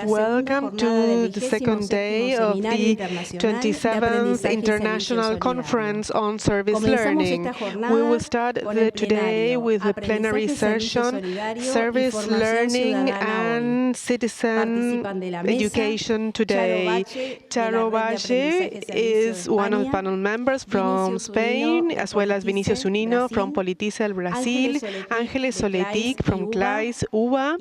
Welcome to the second day of the 27th International Conference on Service Learning. We will start today with the plenary session, Service Learning and Citizen Education Today. Charo Batlle is one of the panel members from Spain, as well as Vinícius Zunino from Politize, Brazil, Ángeles Soletic from CLAYSS-UBA,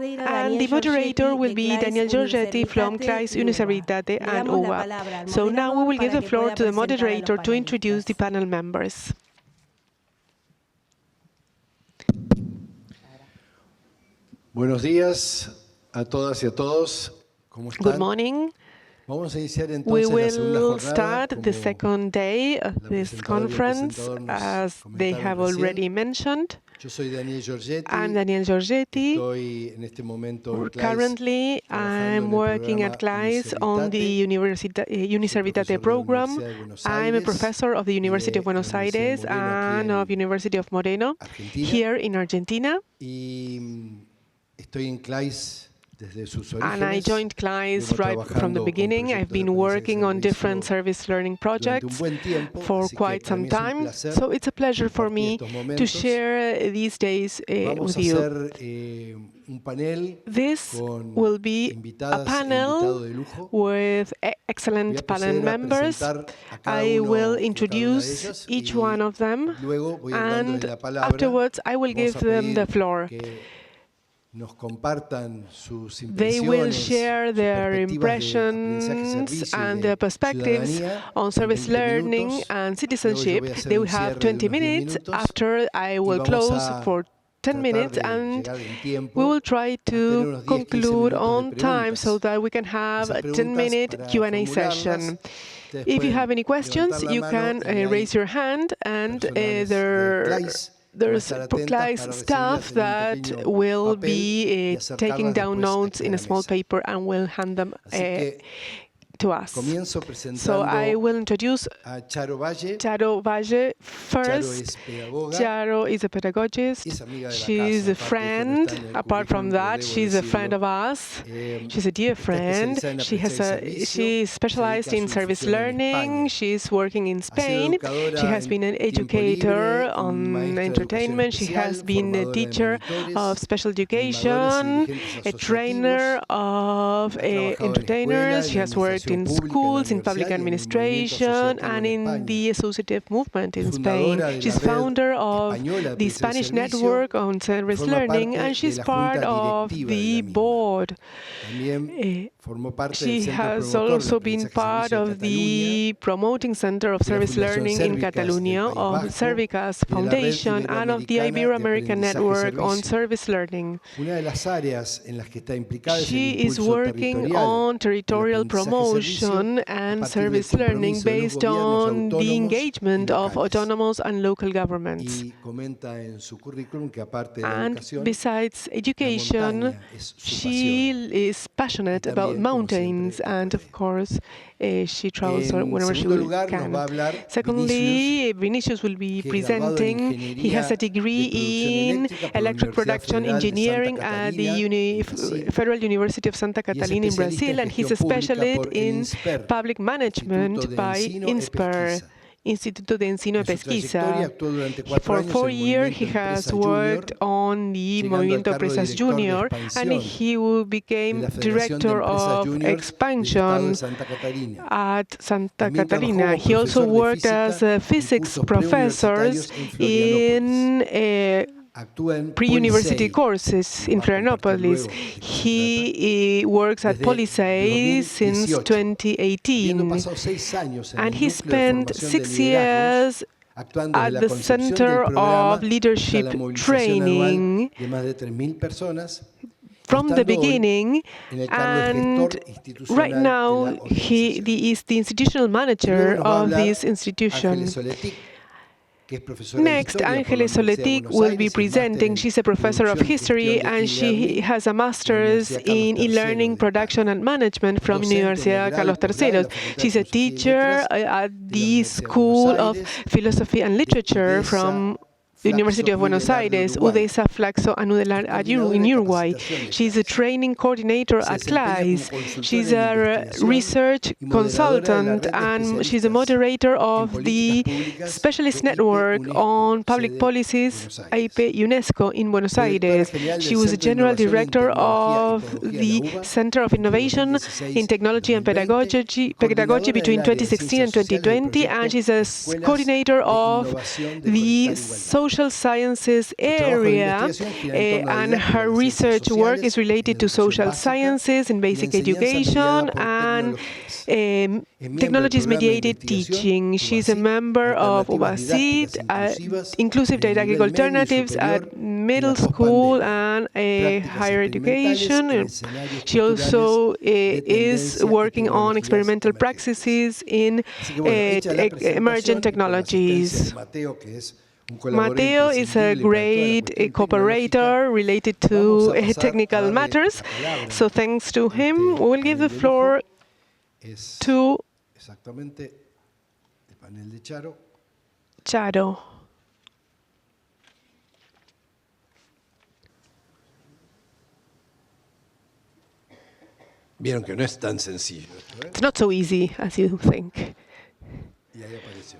and the moderator will be Giorgetti from CLAYSS-Uniservitate-UBA. So now we will give the floor to the moderator to introduce the panel members. Buenos días a todas y a todos. ¿Cómo están? Good morning. We will start the second day of this conference, as they have already mentioned. I'm Daniel Giorgetti. Currently, I'm working at CLAYSS on the Uniservitate program. I'm a professor of the University of Buenos Aires and of University of Moreno here in Argentina. And I joined CLAYSS right from the beginning. I've been working on different service learning projects for quite some time. So it's a pleasure for me to share these days with you. This will be a panel with excellent panel members. I will introduce each one of them, and afterwards I will give them the floor. They will share their impressions and their perspectives on service learning and citizenship. They will have 20 minutes. After, I will close for 10 minutes, and we will try to conclude on time so that we can have a 10-minute Q&A session. If you have any questions, you can raise your hand, and there's CLAYSS staff that will be taking down notes in a small paper and will hand them to us. So I will introduce Charo Batlle first. Charo is a pedagogist. She's a friend. Apart from that, she's a friend of us. She's a dear friend. She's specialized in service learning. She's working in Spain. She has been an educator on entertainment. She has been a teacher of special education, a trainer of entertainers. She has worked in schools, in public administration, and in the associative movement in Spain. She's founder of the Spanish network on service learning, and she's part of the board. She has also been part of the promoting center of service learning in Catalonia, of Servicas Foundation, and of the Ibero-American network on service learning. She is working on territorial promotion and service learning based on the engagement of autonomous and local governments. And besides education, she is passionate about mountains, and of course, she travels whenever she can. Secondly, Vinícius will be presenting. He has a degree in electric production engineering at the Federal University of Santa Catarina in Brazil, and he's a specialist in public management by INSPER, Instituto de Ensino y Pesquisa. For 4 years, he has worked on the Movimiento Empresas Junior, and he became director of expansion at Santa Catarina. He also worked as a physics professor in pre-university courses in Florianópolis. He works at Politize since 2018, and he spent 6 years at the Center of Leadership Training from the beginning, and right now he is the institutional manager of this institution. Next, Ángeles Soletic will be presenting. She's a professor of history, and she has a master's in e-learning, production, and management from Universidad Carlos III. She's a teacher at the School of Philosophy and Literature from University of Buenos Aires, UDESA Flaxo Anudelar in Uruguay. She's a training coordinator at CLAYSS. She's a research consultant, and she's a moderator of the Specialist Network on Public Policies, AP UNESCO in Buenos Aires. She was a general director of the Center of Innovation in Technology and Pedagogy between 2016 and 2020, and she's a coordinator of the social sciences area, and her research work is related to social sciences in basic education and technologies-mediated teaching. She's a member of UBA-CIT, Inclusive Didactic Alternatives at middle school and higher education. She also is working on experimental practices in emergent technologies. Mateo is a great cooperator related to technical matters, so thanks to him, we will give the floor to Charo. Vieron que no es tan sencillo. It's not so easy as you think. Y ahí apareció.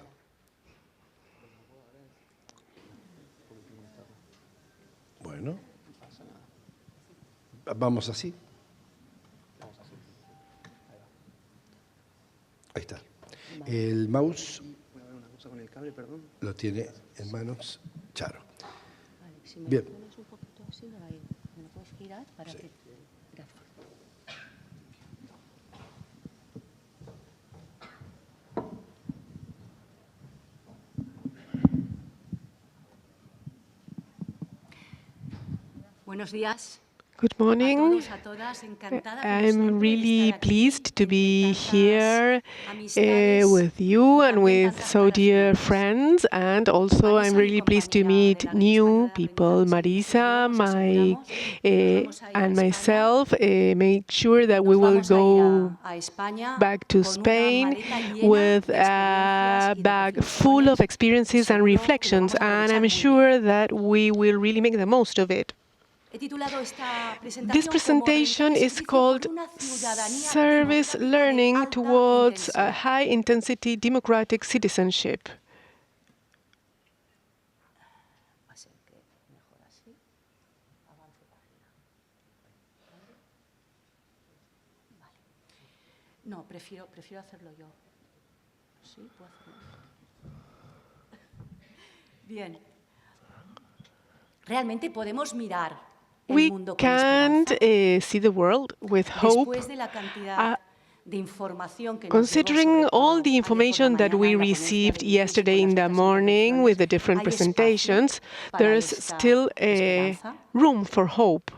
Bueno. Vamos así. Ahí está. El mouse lo tiene en manos Charo. Bien. Sí. Buenos días. Good morning. I'm really pleased to be here with you and with so dear friends, and also I'm really pleased to meet new people. Marisa, and myself make sure that we will go back to Spain with a bag full of experiences and reflections, and I'm sure that we will really make the most of it. This presentation is called Service Learning Towards a High-Intensity Democratic Citizenship. No, prefiero hacerlo yo. ¿Sí? ¿Puedo hacerlo? Bien. Realmente podemos mirar. We can't see the world with hope. Considering all the information that we received yesterday in the morning with the different presentations, there is still room for hope.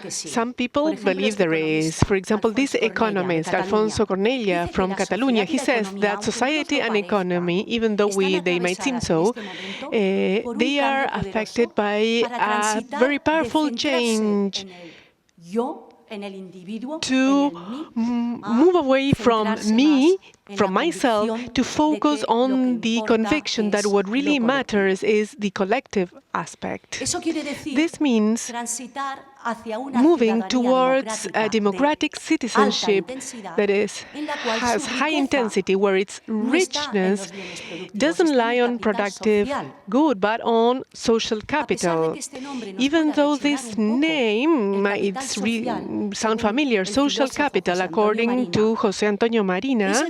Some people believe there is. For example, this economist, Alfonso Cornella from Catalonia, he says that society and economy, even though they might seem so, they are affected by a very powerful change to move away from me, from myself, to focus on the conviction that what really matters is the collective aspect. This means moving towards a democratic citizenship that has high intensity, where its richness doesn't lie on productive good, but on social capital. Even though this name might sound familiar, social capital, according to José Antonio Marina,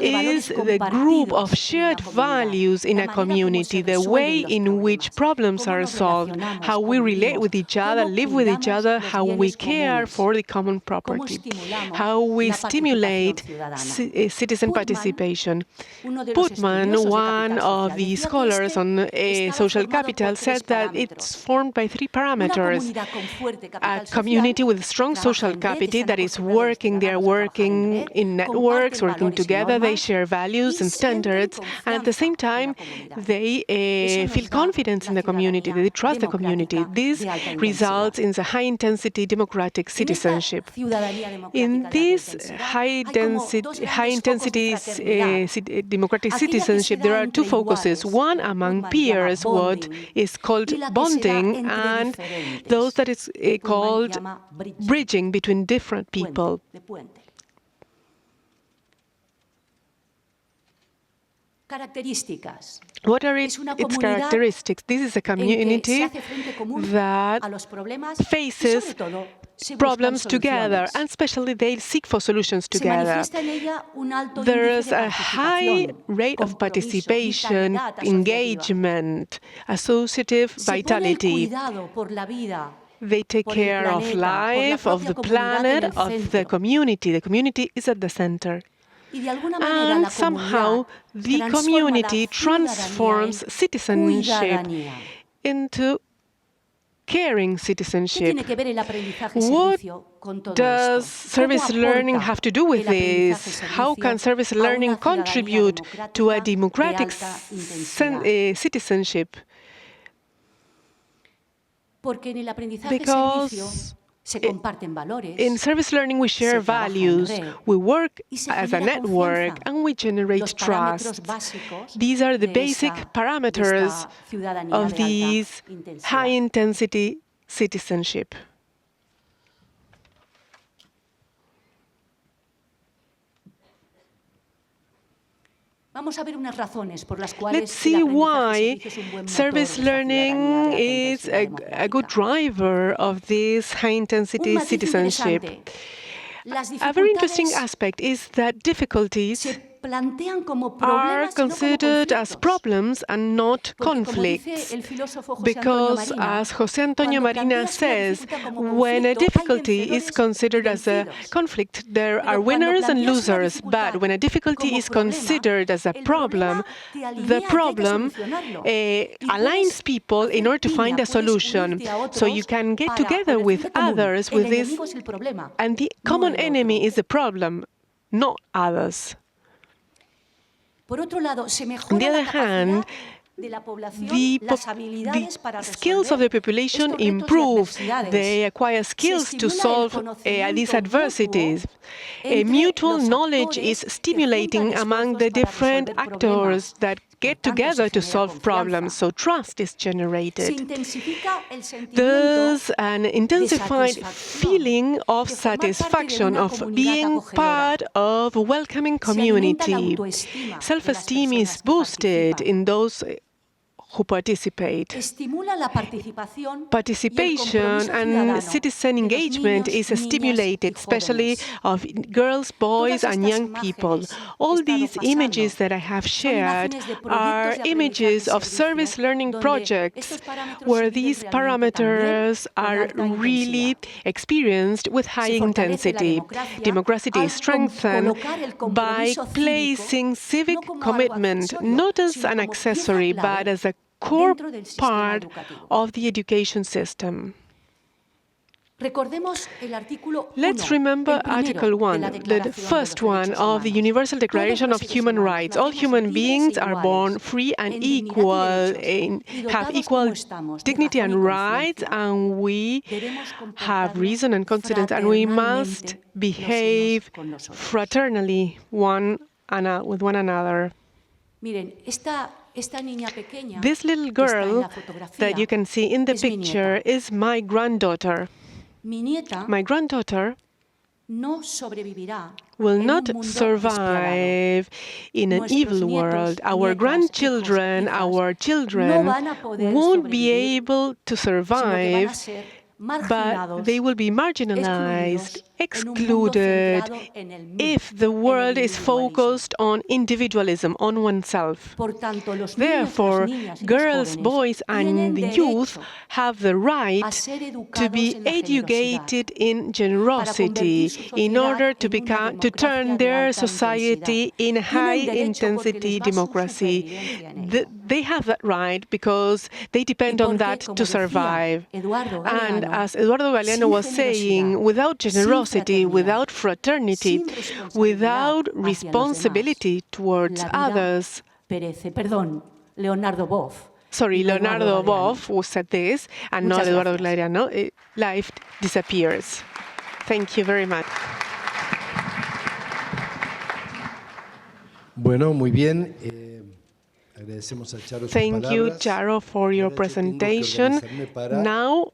is the group of shared values in a community, the way in which problems are solved, how we relate with each other, live with each other, how we care for the common property, how we stimulate citizen participation. Putman, one of the scholars on social capital, said that it's formed by three parameters: a community with strong social capital that is working, they are working in networks, working together, together, they share values and standards, and at the same time, they feel confidence in the community, they trust the community. This results in the high-intensity democratic citizenship. In this high-intensity democratic citizenship, there are two focuses. One among peers, what is called bonding, and those that is called bridging between different people. What are its characteristics? This is a community that faces problems together, and especially they seek for solutions together. There is a high rate of participation, engagement, associative vitality. They take care of life, of the planet, of the community. The community is at the center. And somehow the community transforms citizenship into caring citizenship. What does service learning have to do with this? How can service learning contribute to a democratic citizenship? Because in service learning we share values, we work as a network, and we generate trust. These are the basic parameters of this high-intensity citizenship. Let's see why service learning is a good driver of this high-intensity citizenship. A very interesting aspect is that difficulties are considered as problems and not conflicts. Because, as José Antonio Marina says, when a difficulty is considered as a conflict, there are winners and losers. But when a difficulty is considered as a problem, the problem aligns people in order to find a solution. So you can get together with others with this, and the common enemy is the problem, not others. On the other hand, the skills of the population improve. They acquire skills to solve these adversities. Mutual knowledge is stimulating among the different actors that get together to solve problems, so trust is generated. There's an intensified feeling of satisfaction, of being part of a welcoming community. Self-esteem is boosted in those who participate. Participation and citizen engagement is stimulated, especially of girls, boys, and young people. All these images that I have shared are images of service learning projects where these parameters are really experienced with high intensity. Democracy is strengthened by placing civic commitment not as an accessory but as a core part of the education system. Let's remember Article 1, the first one of the Universal Declaration of Human Rights. All human beings are born free and equal, have equal dignity and rights, and we have reason and conscience, and we must behave fraternally with one another. This little girl that you can see in the picture is my granddaughter. My granddaughter will not survive in an evil world. Our grandchildren, our children won't be able to survive, but they will be marginalized, excluded, if the world is focused on individualism, on oneself. Therefore, girls, boys, and youth have the right to be educated in generosity in order to turn their society in high-intensity democracy. They have that right because they depend on that to survive. And as Eduardo Galeano was saying, without generosity, generosity, without fraternity, without responsibility towards others. Sorry, Leonardo Boff who said this, and not Eduardo Galeano. Life disappears. Thank you very much. Bueno, muy bien. Thank you, Charo, for your presentation. Now,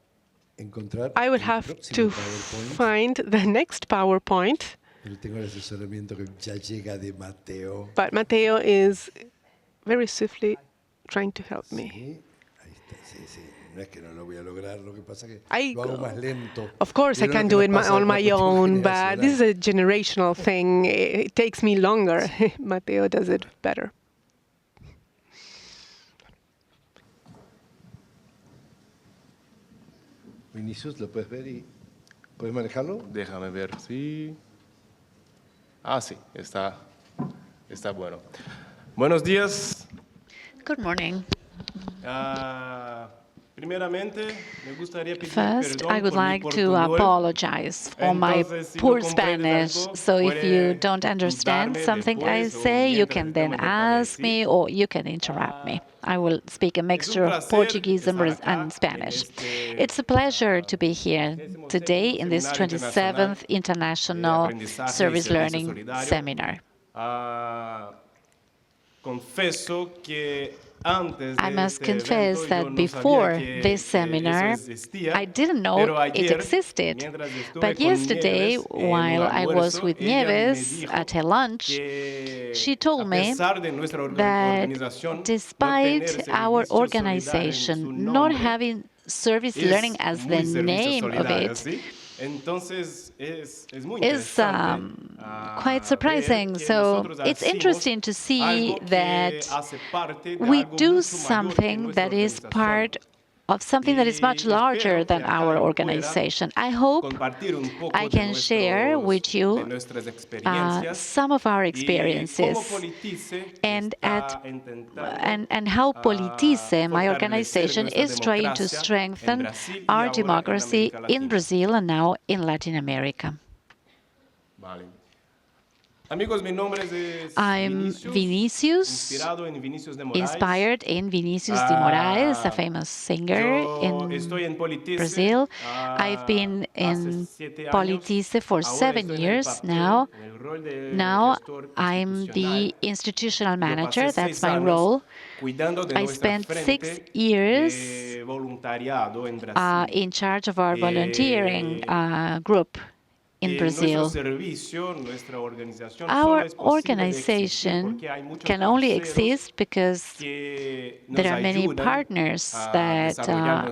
I will have to find the next PowerPoint. But Mateo is very swiftly trying to help me. Of course, I can do it on my own, but this is a generational thing. It takes me longer. Mateo does it better. Vinícius, ¿lo puedes ver y puedes manejarlo? Déjame ver, sí. Sí, está bueno. Buenos días. Good morning. First, I would like to apologize for my poor Spanish. So if you don't understand something I say, you can then ask me or you can interrupt me. I will speak a mixture of Portuguese and Spanish. It's a pleasure to be here today in this 27th International Service Learning Seminar. I must confess that before this seminar, I didn't know it existed. But yesterday, while I was with Nieves at her lunch, she told me that despite our organization not having service learning as the name of it, is quite surprising. So it's interesting to see that we do something that is part of something that is much larger than our organization. I hope I can share with you some of our experiences and how Politize, my organization, is trying to strengthen our democracy in Brazil and now in Latin America. I'm Vinícius, inspired in Vinícius de Moraes, a famous singer in Brazil. I've been in Politize for 7 years now. Now I'm the institutional manager, that's my role. I spent 6 years in charge of our volunteering group in Brazil. Our organization can only exist because there are many partners that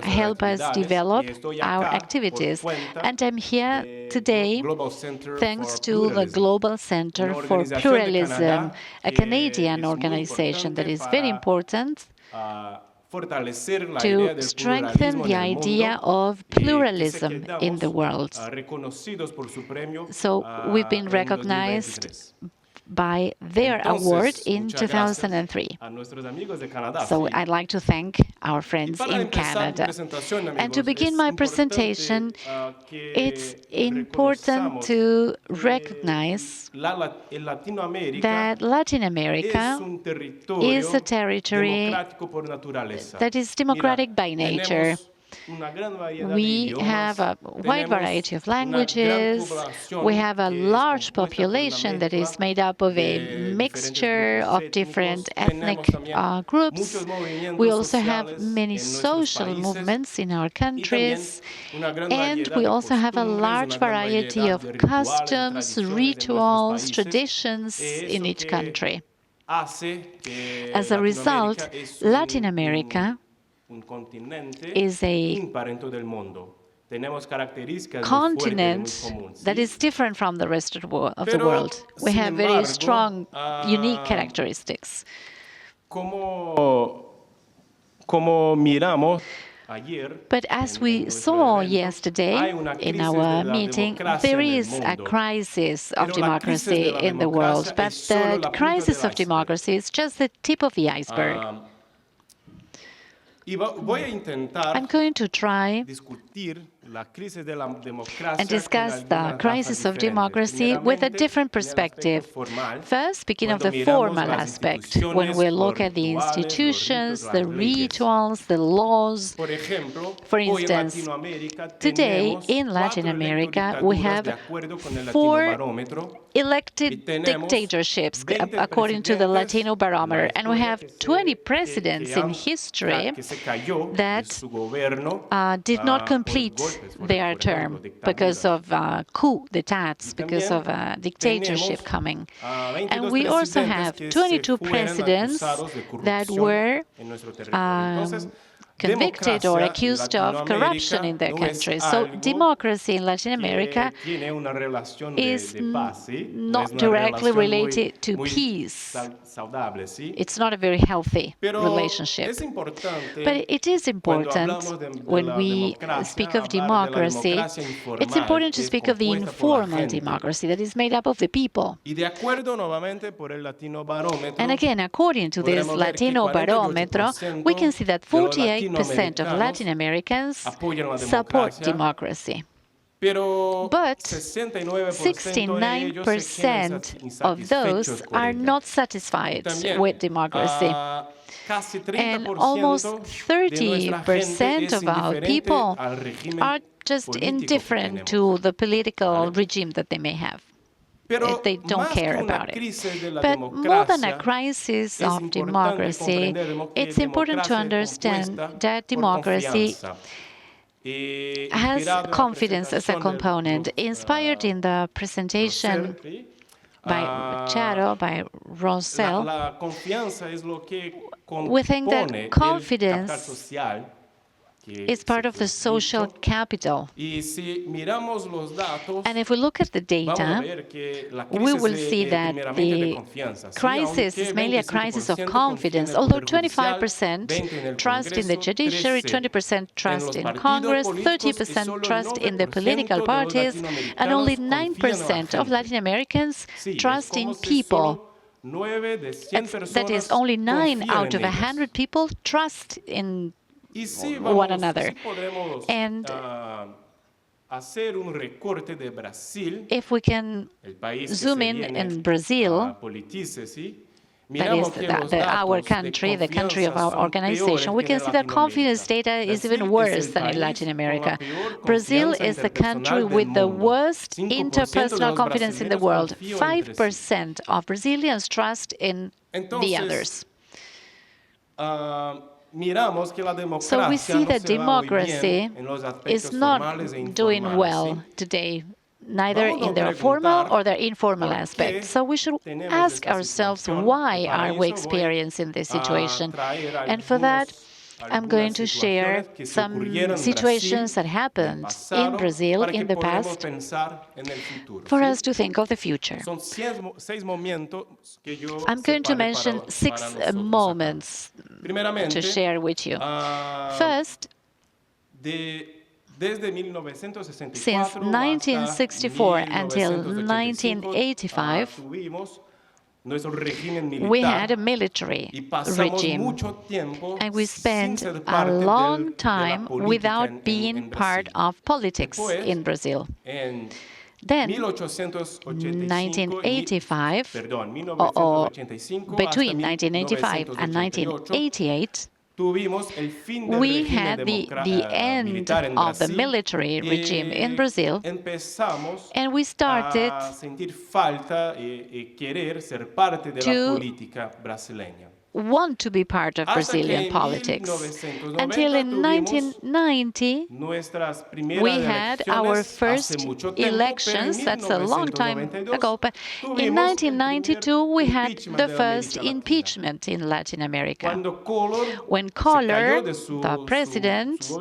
help us develop our activities. And I'm here today thanks to the Global Center for Pluralism, a Canadian organization that is very important to strengthen the idea of pluralism in the world. So we've been recognized by their award in 2003. So I'd like to thank our friends in Canada. And to begin my presentation, it's important to recognize that Latin America is a territory that is democratic by nature. We have a wide variety of languages. We have a large population that is made up of a mixture of different ethnic groups. We also have many social movements in our countries. And we also have a large variety of customs, rituals, traditions in each country. As a result, Latin America is a continent that is different from the rest of the world. We have very strong, unique characteristics. But as we saw yesterday in our meeting, there is a crisis of democracy in the world. But the crisis of democracy is just the tip of the iceberg. I'm going to try and discuss the crisis of democracy with a different perspective. First, speaking of the formal aspect, when we look at the institutions, the rituals, the laws. For instance, today in Latin America, we have 4 elected dictatorships, according to the Latino Barometer, and we have 20 presidents in history that did not complete their term because of coup d'etats, because of a dictatorship coming. And we also have 22 presidents that were convicted or accused of corruption in their country. So democracy in Latin America is not directly related to peace. It's not a very healthy relationship. But it is important when we speak of democracy, it's important to speak of the informal democracy that is made up of the people. And again, according to this Latino Barometer, we can see that 48% of Latin Americans support democracy. But 69% of those are not satisfied with democracy. And almost 30% of our people are just indifferent to the political regime that they may have. They don't care about it. But more than a crisis of democracy, it's important to understand that democracy has confidence as a component. Inspired in the presentation by Charo, by Rosell, we think that confidence is part of the social capital. And if we look at the data, we will see that the crisis is mainly a crisis of confidence, although 25% trust in the judiciary, 20% trust in Congress, 30% trust in the political parties, and only 9% of Latin Americans trust in people. That is, only 9 out of 100 people trust in one another. And if we can zoom in Brazil, that is our country, the country of our organization, we can see that confidence data is even worse than in Latin America. Brazil is the country with the worst interpersonal confidence in the world. 5% of Brazilians trust in the others. So we see that democracy is not doing well today, neither in their formal or their informal aspects. So we should ask ourselves, why are we experiencing this situation? And for that, I'm going to share some situations that happened in Brazil in the past for us to think of the future. I'm going to mention 6 moments to share with you. First, since 1964 until 1985, we had a military regime, and we spent a long time without being part of politics in Brazil. Then, 1985, or between 1985 and 1988, we had the end of the military regime in Brazil, and we started to want to be part of Brazilian politics. Until in 1990, we had our first elections. That's a long time ago. But in 1992, we had the first impeachment in Latin America. When Collor, the president,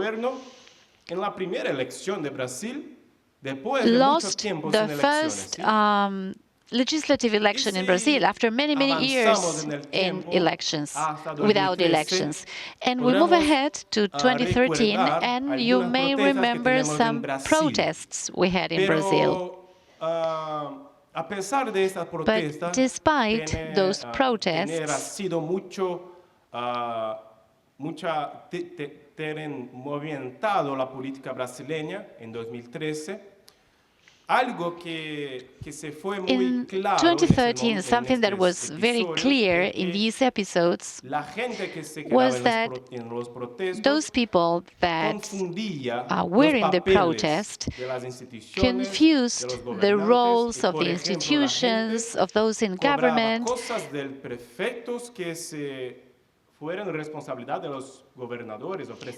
lost the first legislative election in Brazil after many, many years in elections, without elections. And we move ahead to 2013, and you may remember some protests we had in Brazil. But despite those protests, terem movimentado la política brasileña en 2013. Algo que se fue muy In claro 2013, something that was very clear in these episodes was that those people that were in the protest confused the roles of the institutions, of those in government.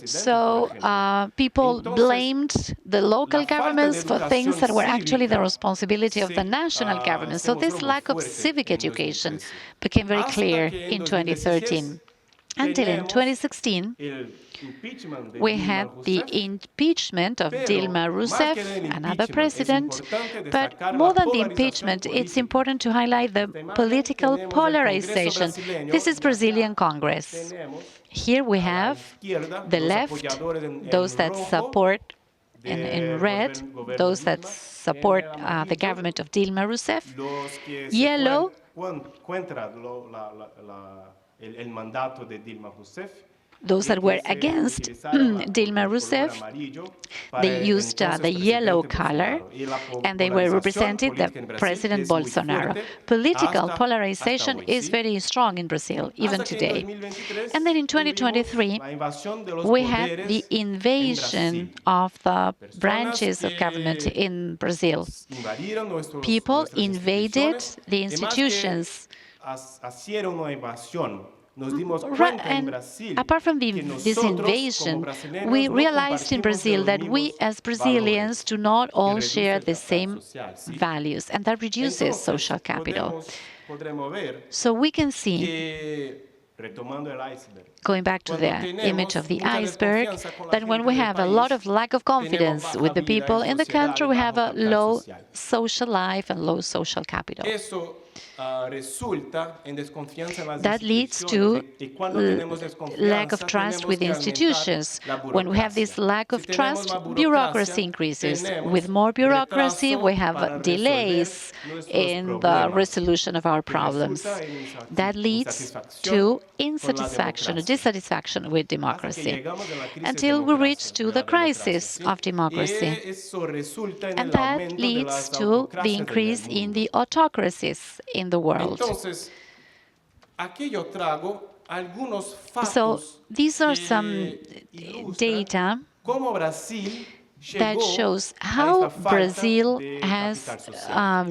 So people blamed the local governments for things that were actually the responsibility of the national government. So this lack of civic education became very clear in 2013. Until in 2016, we had the impeachment of Dilma Rousseff, another president. But more than the impeachment, it's important to highlight the political polarization. This is Brazilian Congress. Here we have the left, those that support in red, those that support the government of Dilma Rousseff. Yellow, those that were against Dilma Rousseff, they used the yellow color, and they were represented the President Bolsonaro. Political polarization is very strong in Brazil, even today. And then in 2023, we had the invasion of the branches of government in Brazil. People invaded the institutions. And apart from this invasion, we realized in Brazil that we as Brazilians do not all share the same values, and that reduces social capital. So we can see, going back to the image of the iceberg, that when we have a lot of lack of confidence with the people in the country, we have a low social life and low social capital. That leads to lack of trust with institutions. When we have this lack of trust, bureaucracy increases. With more bureaucracy, we have delays in the resolution of our problems. That leads to insatisfaction or dissatisfaction with democracy, until we reach to the crisis of democracy. And that leads to the increase in the autocracies in the world. So these are some data that shows how Brazil has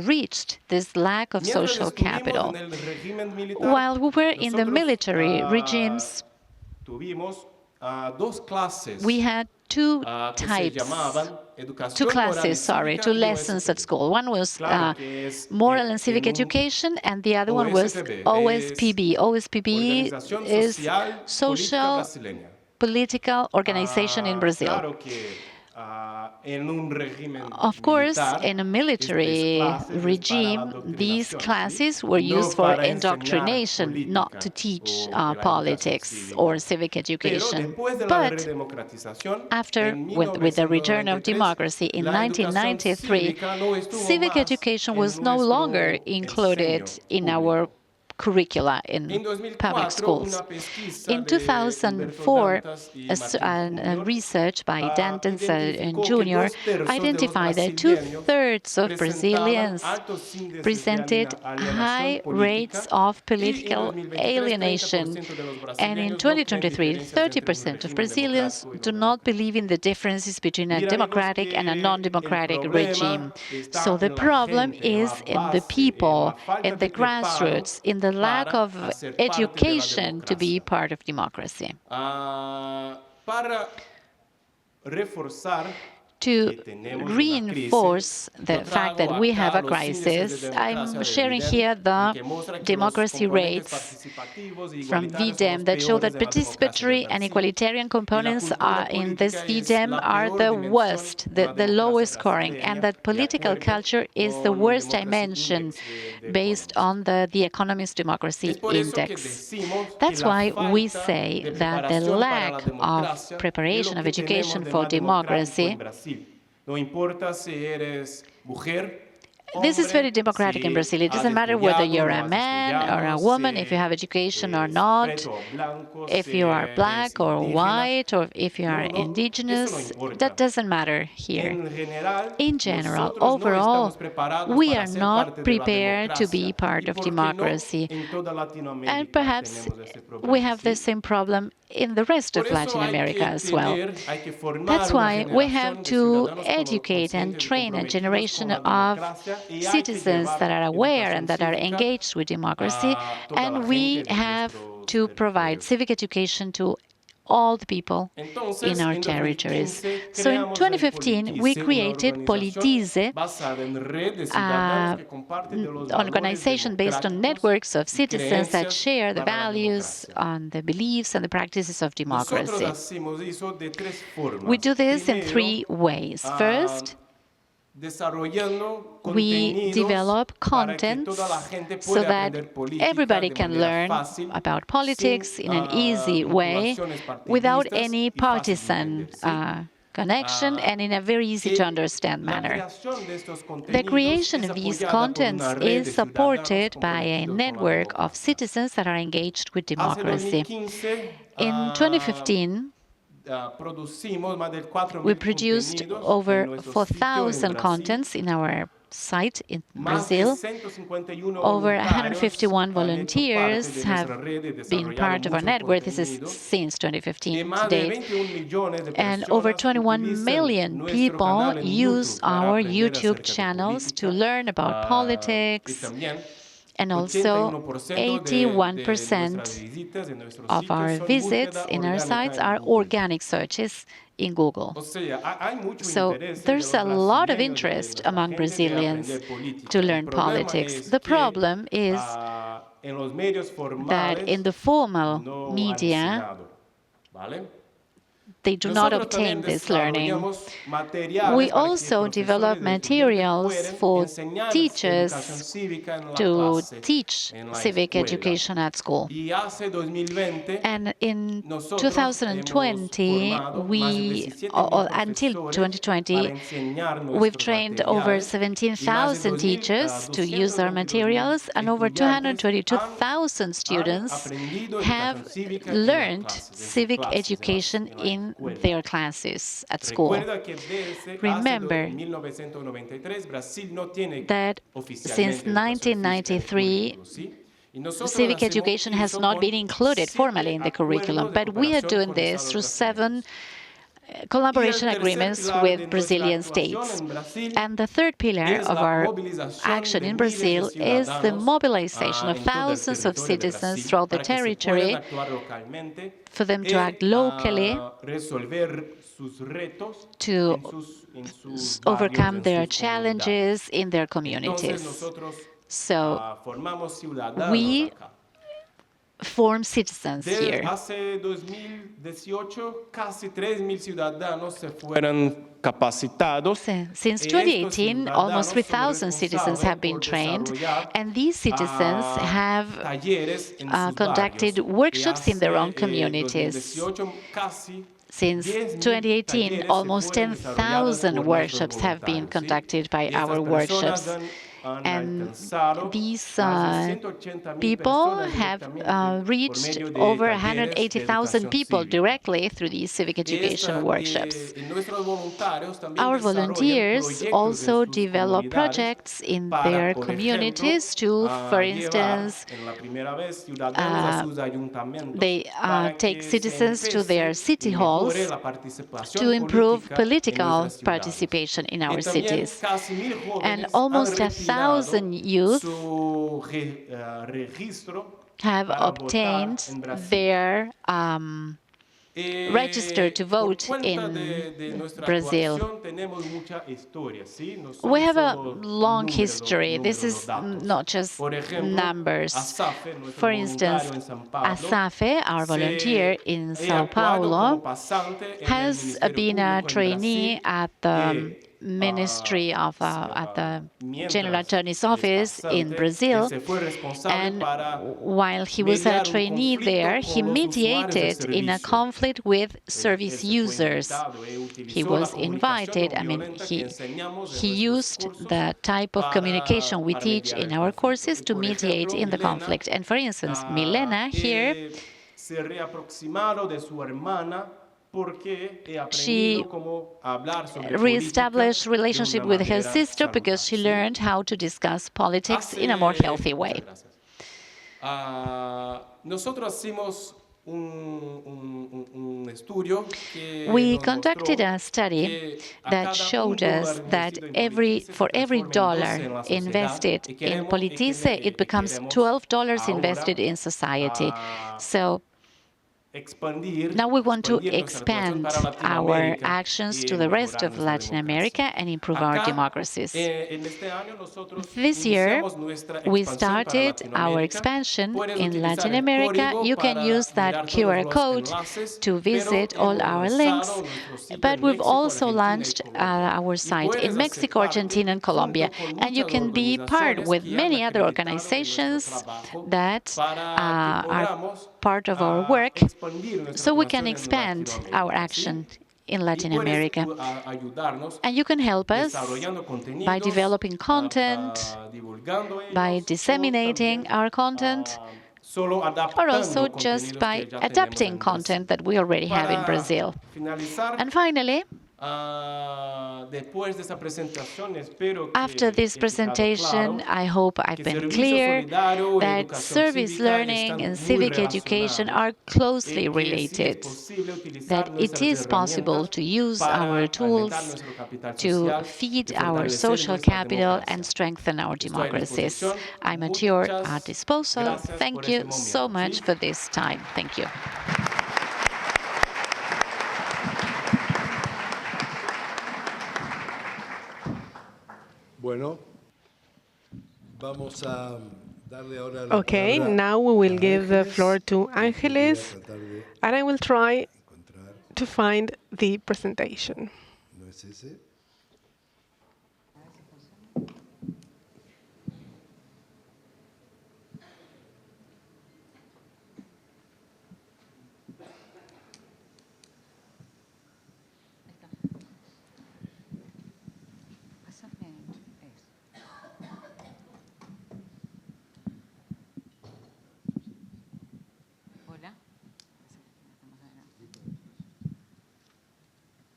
reached this lack of social capital. While we were in the military regimes, we had two lessons at school. One was moral and civic education, and the other one was OSPB. OSPB is Social Political Organization in Brazil. Of course, in a military regime, these classes were used for indoctrination, not to teach politics or civic education. But after, with the return of democracy in 1993, civic education was no longer included in our curricula in public schools. In 2004, a research by Dantes and Jr. identified that 2/3 of Brazilians presented high rates of political alienation. And in 2023, 30% of Brazilians do not believe in the differences between a democratic and a non-democratic regime. So the problem is in the people, in the grassroots, in the lack of education to be part of democracy. To reinforce the fact that we have a crisis, I'm sharing here the democracy rates from VDEM that show that participatory and egalitarian components in this VDEM are the worst, the lowest scoring, and that political culture is the worst dimension based on the Economist Democracy Index. That's why we say that the lack of preparation of education for democracy This is very democratic in Brazil. It doesn't matter whether you're a man or a woman, if you have education or not, if you are black or white, or if you are indigenous. That doesn't matter here. In general, overall, we are not prepared to be part of democracy. And perhaps we have the same problem in the rest of Latin America as well. That's why we have to educate and train a generation of citizens that are aware and that are engaged with democracy, and we have to provide civic education to all the people in our territories. So in 2015, we created Politize, an organization based on networks of citizens that share the values, the beliefs, and the practices of democracy. We do this in 3 ways. First, we develop contents so that everybody can learn about politics in an easy way without any partisan connection and in a very easy to understand manner. The creation of these contents is supported by a network of citizens that are engaged with democracy. In 2015, we produced over 4,000 contents in our site in Brazil. Over 151 volunteers have been part of our network. This is since 2015 to date. And over 21 million people use our YouTube channels to learn about politics. And also, 81% of our visits in our sites are organic searches in Google. So there's a lot of interest among Brazilians to learn politics. The problem is that in the formal media, they do not obtain this learning. We also develop materials for teachers to teach civic education at school. And in 2020, until 2020, we've trained over 17,000 teachers to use our materials, and over 222,000 students have learned civic education in their classes at school. Remember that since 1993, civic education has not been included formally in the curriculum, but we are doing this through 7 collaboration agreements with Brazilian states. And the third pillar of our action in Brazil is the mobilization of thousands of citizens throughout the territory for them to act locally to overcome their challenges in their communities. So we form citizens here. Since 2018, almost 3,000 citizens have been trained, and these citizens have conducted workshops in their own communities. Since 2018, almost 10,000 workshops have been conducted by our workshops. And these people have reached over 180,000 people directly through these civic education workshops. Our volunteers also develop projects in their communities to, for instance, they take citizens to their city halls to improve political participation in our cities. And almost 1,000 youth have obtained their register to vote in Brazil. We have a long history. This is not just numbers. For instance, Asafe, our volunteer in Sao Paulo, has been a trainee at the ministry of at the General Attorney's Office in Brazil, and while he was a trainee there, he mediated in a conflict with service users. He was invited, he used the type of communication we teach in our courses to mediate in the conflict. And for instance, Milena here, she reestablished relationship with her sister because she learned how to discuss politics in a more healthy way. We conducted a study that showed us that for every dollar invested in Politize, it becomes $12 invested in society. So now we want to expand our actions to the rest of Latin America and improve our democracies. This year, we started our expansion in Latin America. You can use that QR code to visit all our links, but we've also launched our site in Mexico, Argentina, and Colombia. And you can be part with many other organizations that are part of our work, so we can expand our action in Latin America. And you can help us by developing content, by disseminating our content, or also just by adapting content that we already have in Brazil. And finally, after this presentation, I hope I've been clear that service learning and civic education are closely related, that it is possible to use our tools to feed our social capital and strengthen our democracies. I'm at your disposal. Thank you so much for this time. Thank you. Okay, now we will give the floor to Ángeles, and I will try to find the presentation.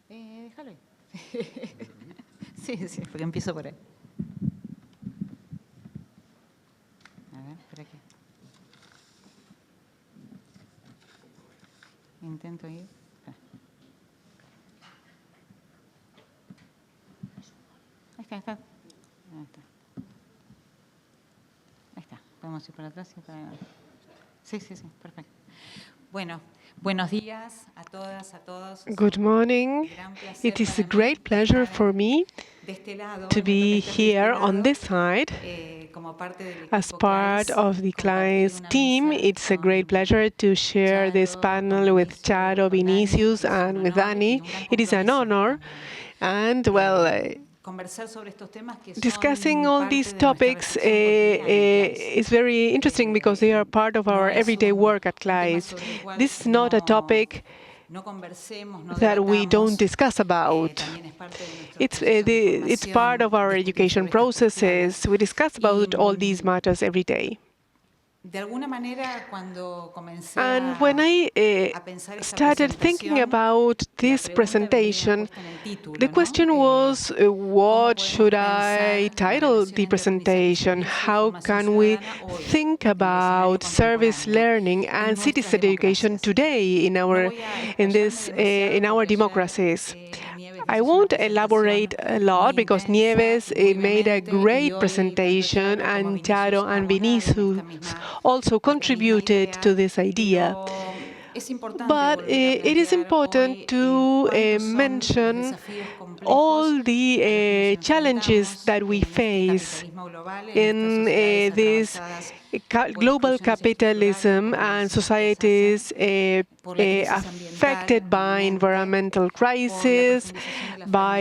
Déjalo ahí. Sí, porque empiezo por ahí. A ver, por aquí. Intento ir. Ahí está. Ahí está. Podemos ir para atrás y para adelante. Sí, perfecto. Bueno. Buenos días a todas, a todos. Good morning. It is a great pleasure for me to be here on this side. As part of the CLAYSS team, it's a great pleasure to share this panel with Charo, Vinícius, and with Dani. It is an honor, and discussing all these topics is very interesting because they are part of our everyday work at CLAYSS. This is not a topic that we don't discuss about. It's part of our education processes. We discuss about all these matters every day. And when I started thinking about this presentation, the question was, what should I title the presentation? How can we think about service learning and citizen education today in our democracies? I won't elaborate a lot because Nieves made a great presentation, and Charo and Vinícius also contributed to this idea. But it is important to mention all the challenges that we face in this global capitalism and societies affected by environmental crisis, by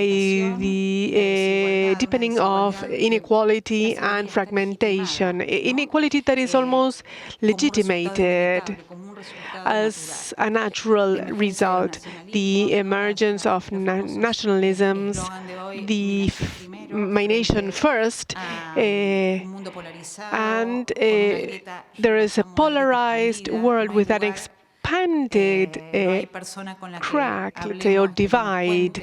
the deepening of inequality and fragmentation. Inequality that is almost legitimated as a natural result. The emergence of nationalisms, the my nation first, and there is a polarized world with an expanded crack, let's say, or divide.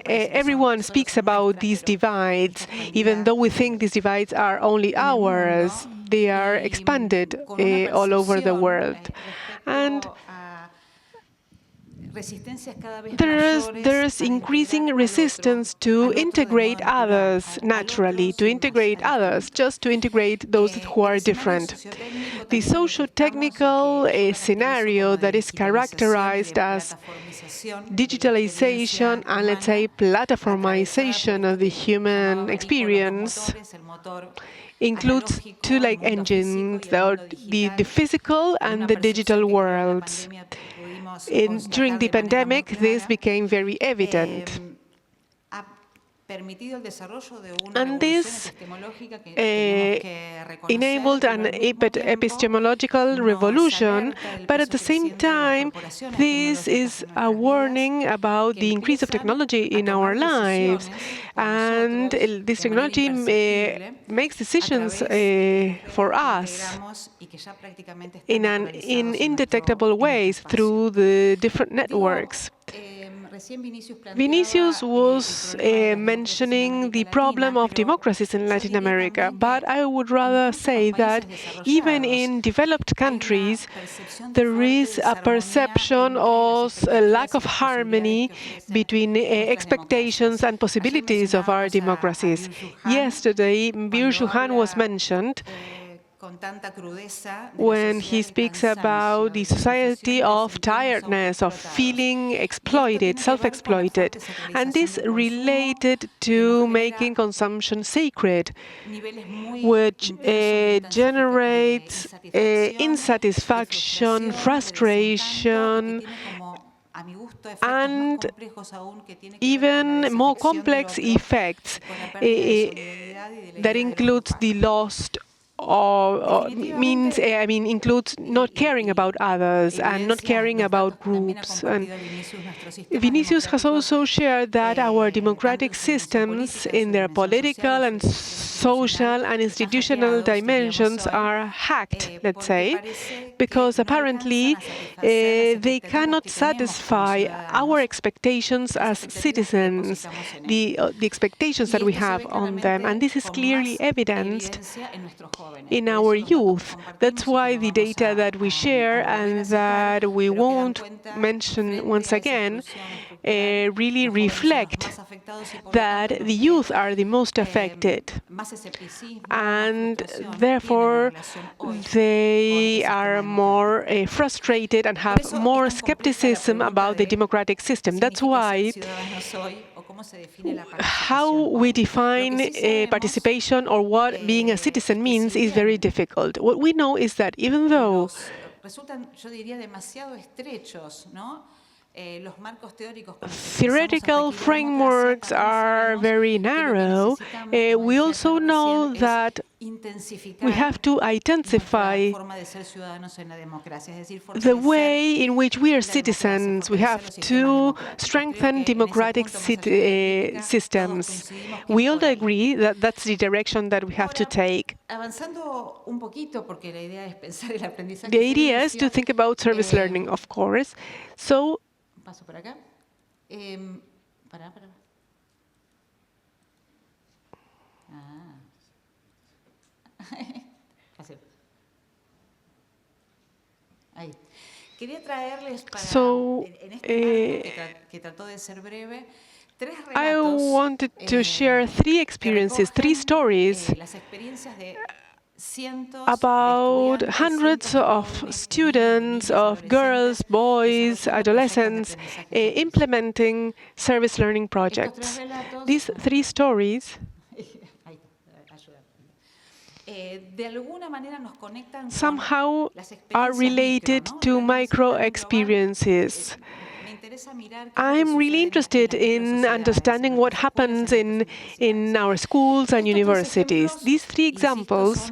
Everyone speaks about these divides, even though we think these divides are only ours. They are expanded all over the world. And there's increasing resistance to integrate others naturally, to integrate others, just to integrate those who are different. The socio-technical scenario that is characterized as digitalization and, let's say, platformization of the human experience includes two engines, the physical and the digital worlds. During the pandemic, this became very evident. And this enabled an epistemological revolution, but at the same time, this is a warning about the increase of technology in our lives. And this technology makes decisions for us in indetectable ways through the different networks. Vinícius was mentioning the problem of democracies in Latin America, but I would rather say that even in developed countries, there is a perception of a lack of harmony between expectations and possibilities of our democracies. Yesterday, Byung-Chul was mentioned when he speaks about the society of tiredness, of feeling exploited, self-exploited, and this related to making consumption sacred, which generates insatisfaction, frustration, and even more complex effects that includes the loss includes not caring about others and not caring about groups. And Vinícius has also shared that our democratic systems in their political and social and institutional dimensions are hacked, let's say, because apparently they cannot satisfy our expectations as citizens, the expectations that we have on them, and this is clearly evidenced in our youth. That's why the data that we share and that we won't mention once again really reflect that the youth are the most affected, and therefore they are more frustrated and have more skepticism about the democratic system. That's why how we define participation or what being a citizen means is very difficult. What we know is that even though theoretical frameworks are very narrow, we also know that we have to intensify the way in which we are citizens. We have to strengthen democratic systems. We all agree that that's the direction that we have to take. The idea is to think about service learning, of course. So, paso por acá. Ahí. Quería traerles para en este que trató de ser breve. I wanted to share three experiences, three stories about hundreds of students, of girls, boys, adolescents, implementing service learning projects. These three stories somehow are related to micro experiences. I'm really interested in understanding what happens in our schools and universities. These three examples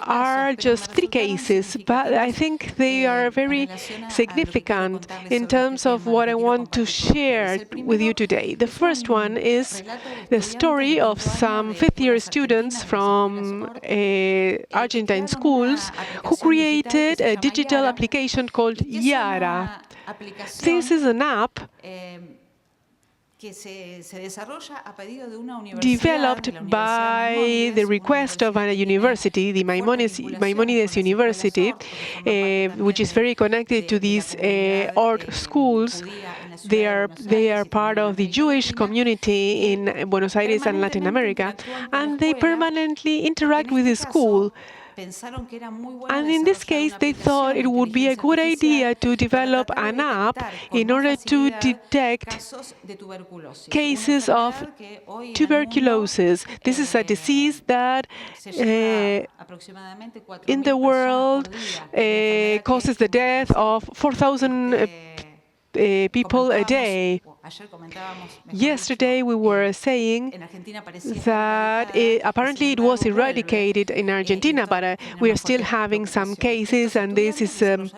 are just three cases, but I think they are very significant in terms of what I want to share with you today. The first one is the story of some fifth-year students from Argentine schools who created a digital application called Yara. This is an app developed by the request of a university, the Maimonides University, which is very connected to these art schools. They are part of the Jewish community in Buenos Aires and Latin America, and they permanently interact with the school. And in this case, they thought it would be a good idea to develop an app in order to detect cases of tuberculosis. This is a disease that in the world causes the death of 4,000 people a day. Yesterday we were saying that apparently it was eradicated in Argentina, but we are still having some cases, and this is a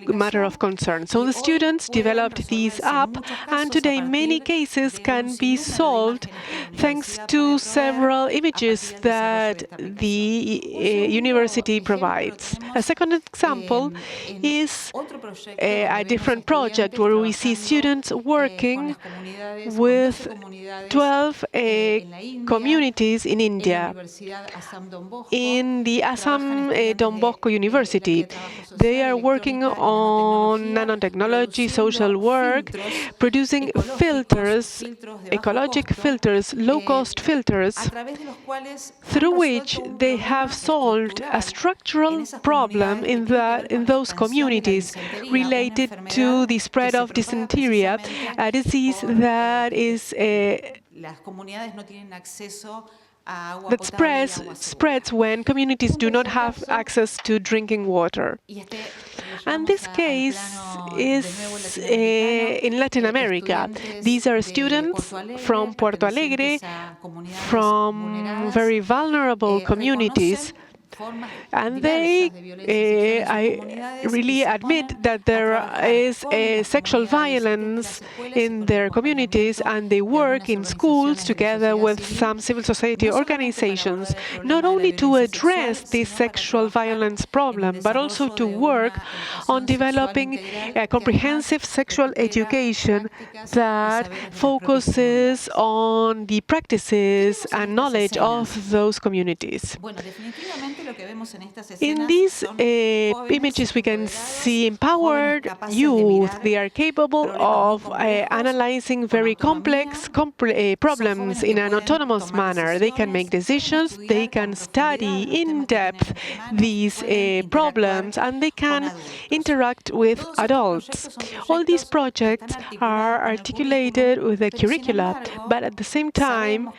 matter of concern. So the students developed this app, and today many cases can be solved thanks to several images that the university provides. A second example is a different project where we see students working with 12 communities in India, in the Assam Don Bosco University. They are working on nanotechnology, social work, producing filters, ecologic filters, low-cost filters, through which they have solved a structural problem in those communities related to the spread of dysentery, a disease that is that spreads when communities do not have access to drinking water. And this case is in Latin America. These are students from Puerto Alegre, from very vulnerable communities. And they really admit that there is sexual violence in their communities, and they work in schools together with some civil society organizations, not only to address this sexual violence problem, but also to work on developing a comprehensive sexual education that focuses on the practices and knowledge of those communities. In these images, we can see empowered youth. They are capable of analyzing very complex problems in an autonomous manner. They can make decisions, they can study in depth these problems, and they can interact with adults. All these projects are articulated with a curricula, but at the same time,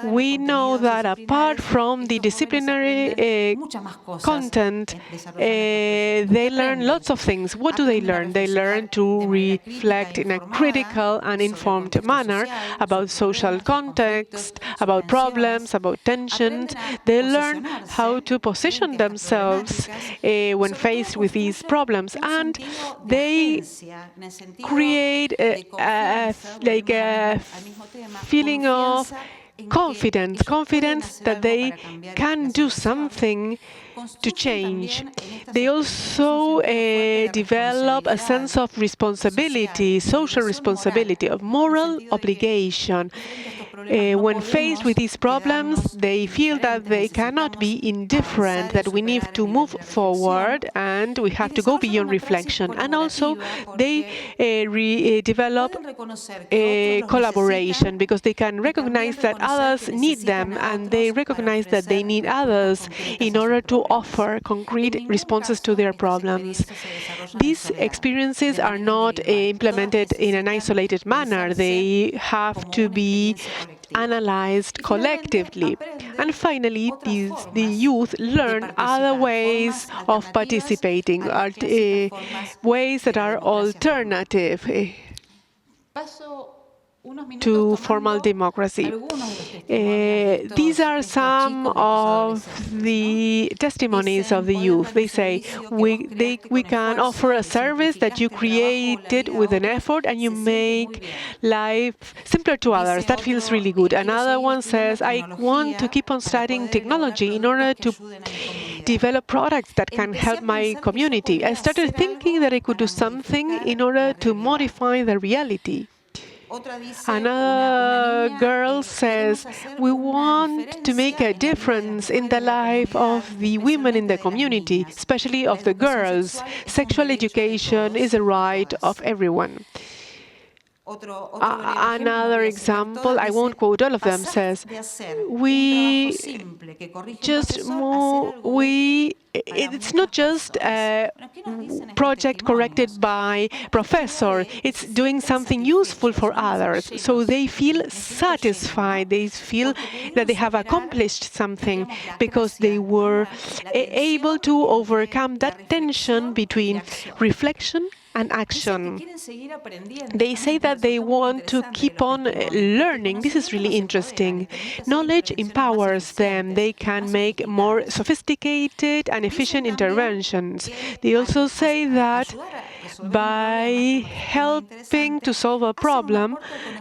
we know that apart from the disciplinary content, they learn lots of things. What do they learn? They learn to reflect in a critical and informed manner about social context, about problems, about tensions. They learn how to position themselves when faced with these problems, and they create a feeling of confidence that they can do something to change. They also develop a sense of responsibility, social responsibility, of moral obligation. When faced with these problems, they feel that they cannot be indifferent, that we need to move forward and we have to go beyond reflection. And also, they develop collaboration because they can recognize that others need them and they recognize that they need others in order to offer concrete responses to their problems. These experiences are not implemented in an isolated manner. They have to be analyzed collectively. And finally, the youth learn other ways of participating, ways that are alternative to formal democracy. These are some of the testimonies of the youth. They say, we can offer a service that you created with an effort and you make life simpler to others. That feels really good. Another one says, I want to keep on studying technology in order to develop products that can help my community. I started thinking that I could do something in order to modify the reality. Another girl says, we want to make a difference in the life of the women in the community, especially of the girls. Sexual education is a right of everyone. Another example, I won't quote all of them, says, it's not just a project corrected by professor, it's doing something useful for others. So they feel satisfied, they feel that they have accomplished something because they were able to overcome that tension between reflection and action. They say that they want to keep on learning. This is really interesting. Knowledge empowers them. They can make more sophisticated and efficient interventions. They also say that by helping to solve a problem,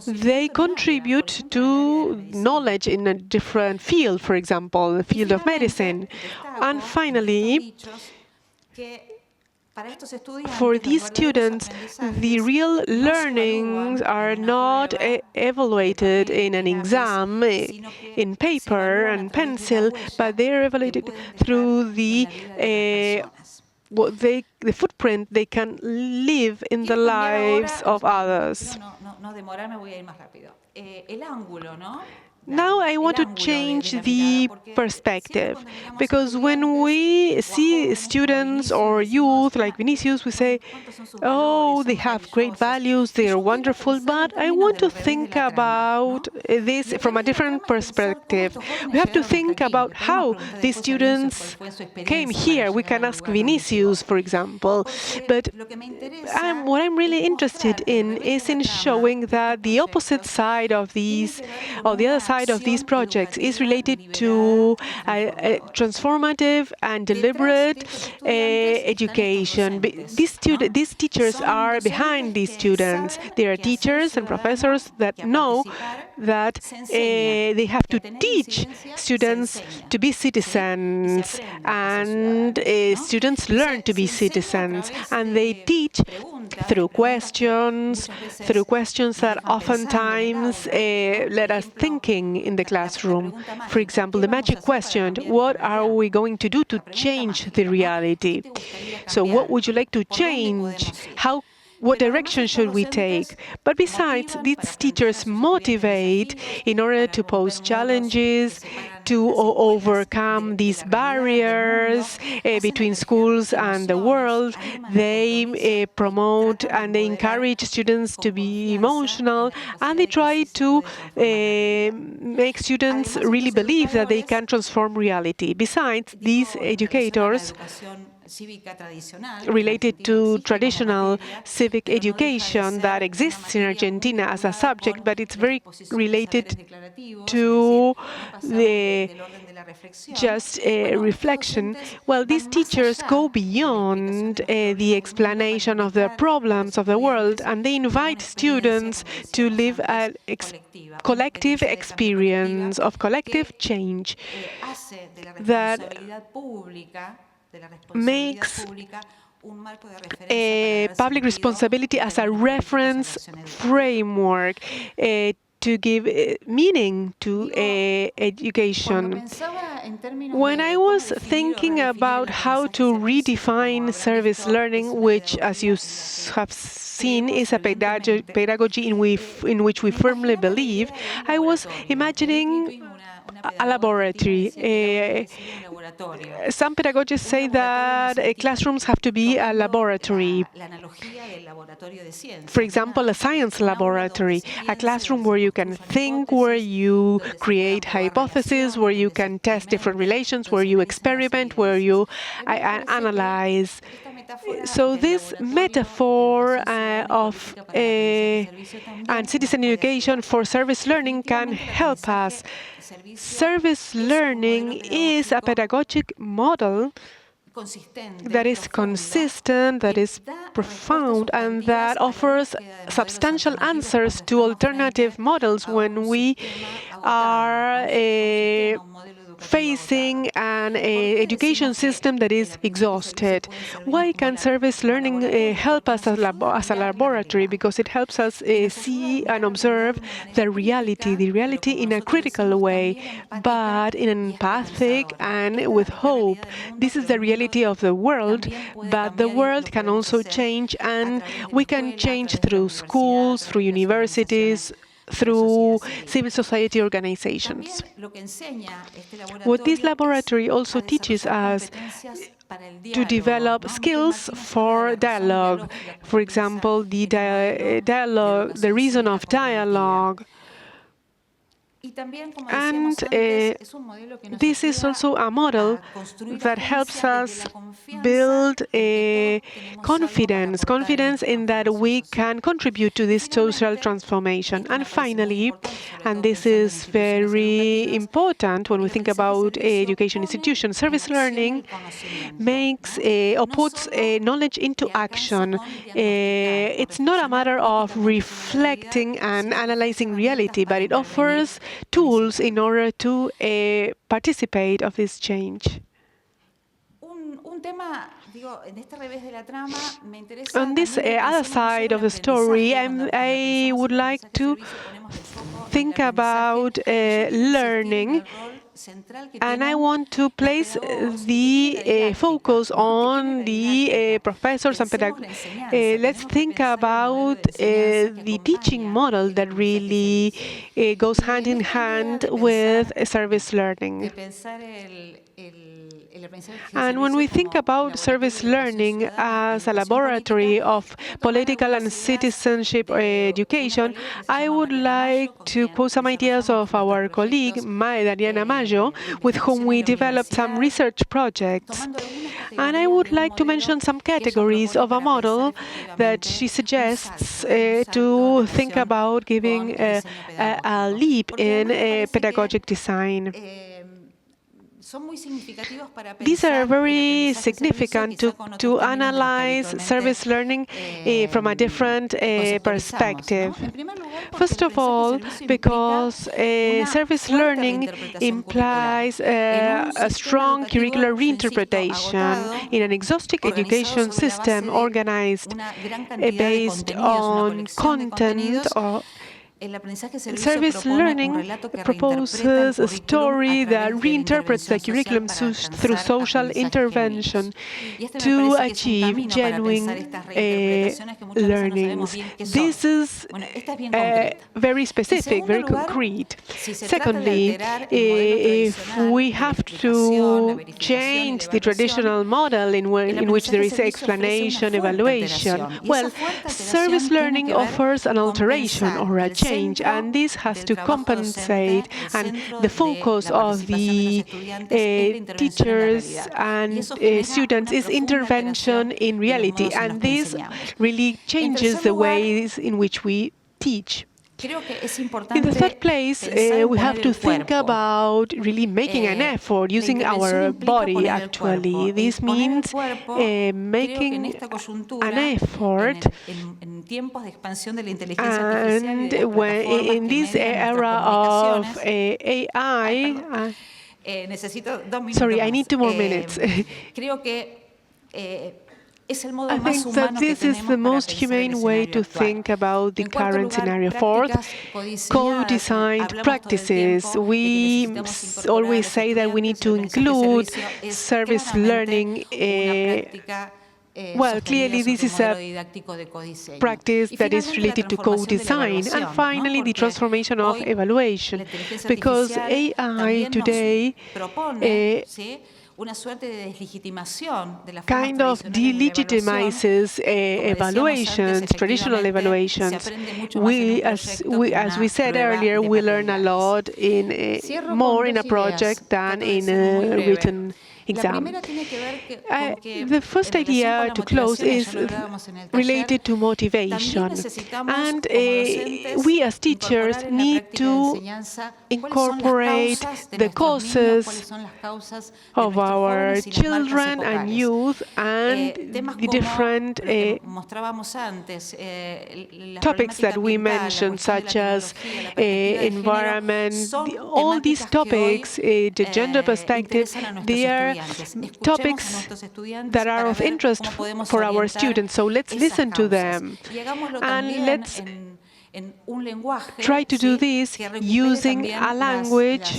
they contribute to knowledge in a different field, for example, the field of medicine. And finally, for these students, the real learnings are not evaluated in an exam, in paper and pencil, but they are evaluated through the footprint they can leave in the lives of others. Now I want to change the perspective, because when we see students or youth like Vinícius, we say, oh, they have great values, they are wonderful, but I want to think about this from a different perspective. We have to think about how these students came here. We can ask Vinícius, for example, but what I'm really interested in is in showing that the opposite side of these, or the other side of these projects, is related to transformative and deliberate education. These teachers are behind these students. There are teachers and professors that know that they have to teach students to be citizens, and students learn to be citizens, and they teach through questions that oftentimes let us thinking in the classroom. For example, the magic question, what are we going to do to change the reality? So what would you like to change? What direction should we take? But besides, these teachers motivate in order to pose challenges, to overcome these barriers between schools and the world. They promote and they encourage students to be emotional, and they try to make students really believe that they can transform reality. Besides, these educators related to traditional civic education that exists in Argentina as a subject, but it's very related to the just reflection. Well, these teachers go beyond the explanation of the problems of the world, and they invite students to live a collective experience of collective change that makes public responsibility as a reference framework to give meaning to education. When I was thinking about how to redefine service learning, which, as you have seen, is a pedagogy in which we firmly believe, I was imagining a laboratory. Some pedagogists say that classrooms have to be a laboratory. For example, a science laboratory, a classroom where you can think, where you create hypotheses, where you can test different relations, where you experiment, where you analyze. So this metaphor of and citizen education for service learning can help us. Service learning is a pedagogic model that is consistent, that is profound, and that offers substantial answers to alternative models when we are facing an education system that is exhausted. Why can service learning help us as a laboratory? Because it helps us see and observe the reality in a critical way, but in an empathic and with hope. This is the reality of the world, but the world can also change, and we can change through schools, through universities, through civil society organizations. What this laboratory also teaches us to develop skills for dialogue. For example, the dialogue, the reason of dialogue. And this is also a model that helps us build confidence in that we can contribute to this social transformation. And finally, and this is very important when we think about education institutions, service learning makes or puts knowledge into action. It's not a matter of reflecting and analyzing reality, but it offers tools in order to participate of this change. On this other side of the story, I would like to think about learning, and I want to place the focus on the professors and pedagogists. Let's think about the teaching model that really goes hand in hand with service learning. And when we think about service learning as a laboratory of political and citizenship education, I would like to quote some ideas of our colleague, Dariana Mayo, with whom we developed some research projects. And I would like to mention some categories of a model that she suggests to think about giving a leap in pedagogic design. These are very significant to analyze service learning from a different perspective. First of all, because service learning implies a strong curricular reinterpretation in an exhaustive education system organized based on content or service learning proposes a story that reinterprets the curriculum through social intervention to achieve genuine learnings. This is very specific, very concrete. Secondly, if we have to change the traditional model in which there is explanation, evaluation, well, service learning offers an alteration or a change change, and this has to compensate. And the focus of the teachers and students is intervention in reality, and this really changes the ways in which we teach. In the third place, we have to think about really making an effort, using our body, actually. This means making an effort, and in this era of AI, sorry, I need 2 more minutes. I think that this is the most humane way to think about the current scenario. Fourth, co-designed practices. We always say that we need to include service learning. Well, clearly this is a practice that is related to co-design. And finally, the transformation of evaluation, because AI today kind of delegitimizes evaluations, traditional evaluations. As we said earlier, we learn a lot more in a project than in a written exam. The first idea to close is related to motivation. And we as teachers need to incorporate the causes of our children and youth and the different topics that we mentioned, such as environment. All these topics, the gender perspective, they are topics that are of interest for our students. So let's listen to them, and let's try to do this using a language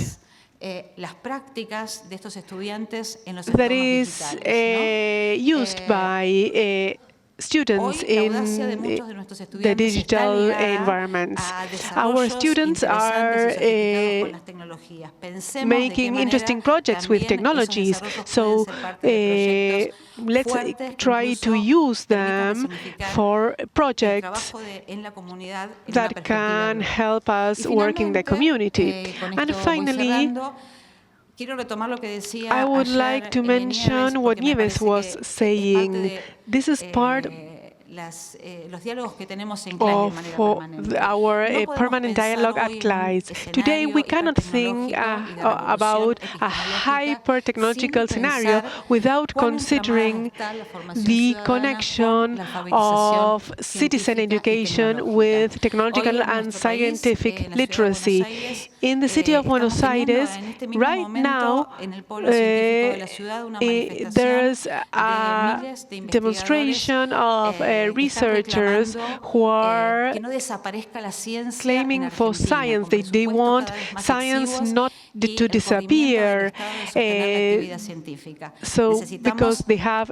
that is used by students in the digital environments. Our students are making interesting projects with technologies, so let's try to use them for projects that can help us work in the community. And finally, I would like to mention what Nieves was saying. This is part of our permanent dialogue at CLAYSS. Today, we cannot think about a hyper-technological scenario without considering the connection of citizen education with technological and scientific literacy. In the city of Buenos Aires, right now, there's a demonstration of researchers who are claiming for science. They want science not to disappear. So because they have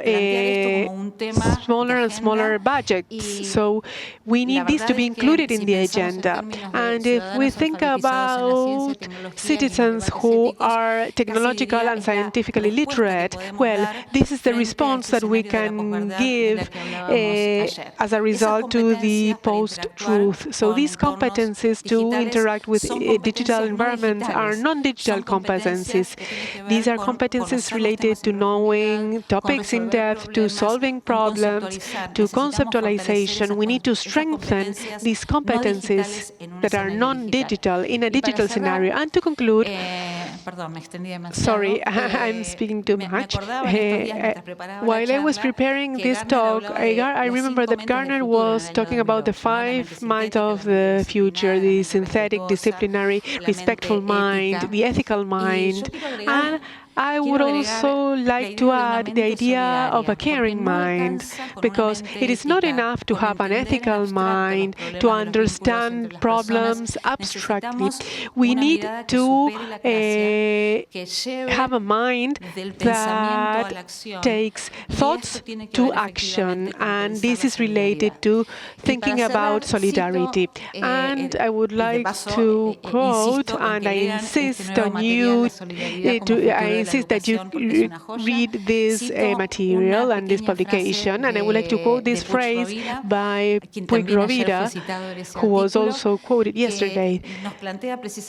smaller and smaller budgets. So we need this to be included in the agenda. And if we think about citizens who are technological and scientifically literate, well, this is the response that we can give as a result to the post-truth. So these competencies to interact with digital environments are non-digital competencies. These are competencies related to knowing topics in depth, to solving problems, to conceptualization. We need to strengthen these competencies that are non-digital in a digital scenario. And to conclude, sorry, I'm speaking too much. While I was preparing this talk, I remember that Garner was talking about the 5 minds of the future: the synthetic, disciplinary, respectful mind, the ethical mind, and I would also like to add the idea of a caring mind, because it is not enough to have an ethical mind, to understand problems abstractly. We need to have a mind that takes thoughts to action, and this is related to thinking about solidarity. And I would like to quote, and I insist on you, I insist that you read this material and this publication, and I would like to quote this phrase by Puig Rovira, who was also quoted yesterday.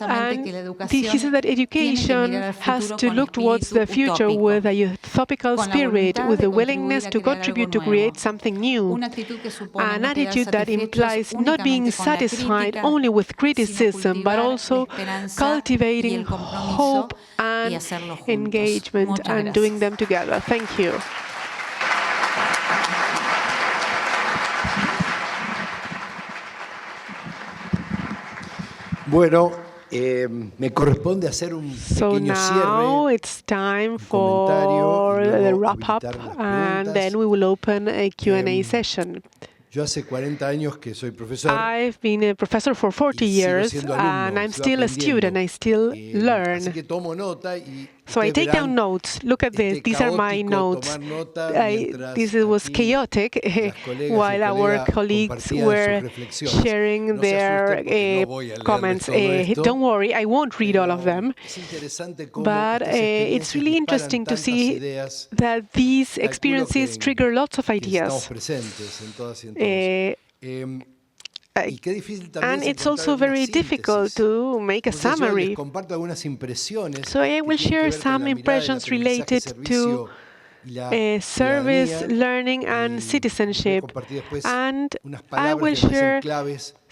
And he said that education has to look towards the future with a utopical spirit, with a willingness to contribute to create something new, an attitude that implies not being satisfied only with criticism, but also cultivating hope and engagement and doing them together. Thank you. Bueno, me corresponde hacer un pequeño cierre. It's time for the wrap-up, and then we will open a Q&A session. Yo hace 40 años que soy profesor. I've been a professor for 40 years, and I'm still a student. I still learn. Así que tomo nota y So I take down notes. Look at this. These are my notes. This was chaotic while our colleagues were sharing their comments. Don't worry, I won't read all of them. But it's really interesting to see that these experiences trigger lots of ideas. And it's also very difficult to make a summary. So I will share some impressions related to service, learning, and citizenship. And I will share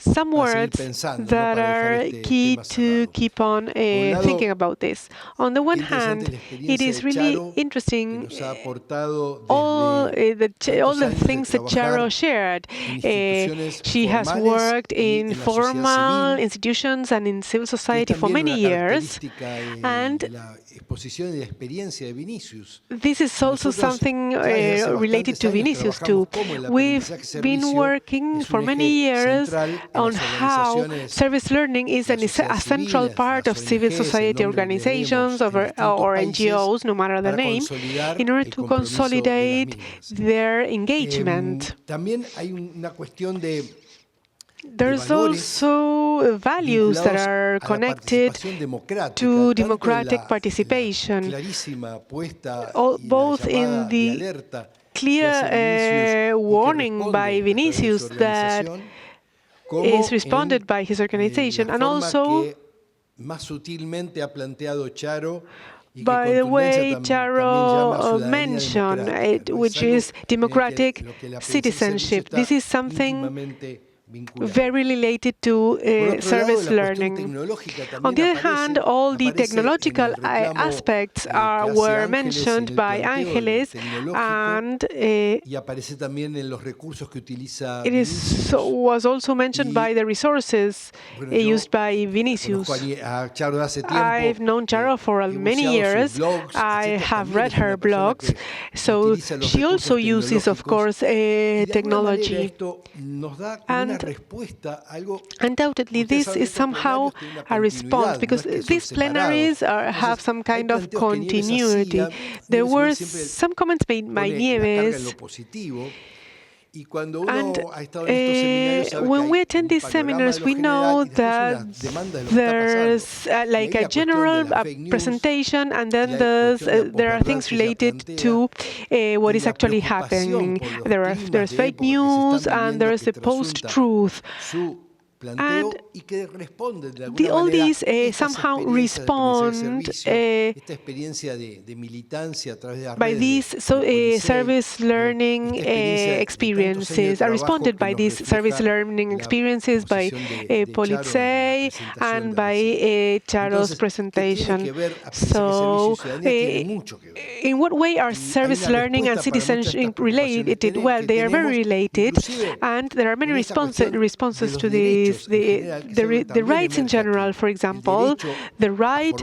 some words that are key to keep on thinking about this. On the one hand, it is really interesting all the things that Charo shared. She has worked in formal institutions and in civil society for many years, and this is also something related to Vinícius too. We've been working for many years on how service learning is a central part of civil society organizations or NGOs, no matter the name, in order to consolidate their engagement. There's also values that are connected to democratic participation, both in the clear warning by Vinícius that is responded by his organization, and also by the way Charo mentioned, which is democratic citizenship. This is something very related to service learning. On the other hand, all the technological aspects were mentioned by Ángeles, and it was also mentioned by the resources used by Vinícius. I've known Charo for many years. I have read her blogs, so she also uses, of course, technology. And undoubtedly, this is somehow a response, because these plenaries have some kind of continuity. There were some comments made by Nieves. And when we attend these seminars, we know that there's like a general presentation, and then there are things related to what is actually happening. There's fake news, and there's the post-truth. And all these somehow respond by these service learning experiences, are responded by these service learning experiences by Politize and by Charo's presentation. So, in what way are service learning and citizenship related? Well, they are very related, and there are many responses to these. The rights in general, for example, the right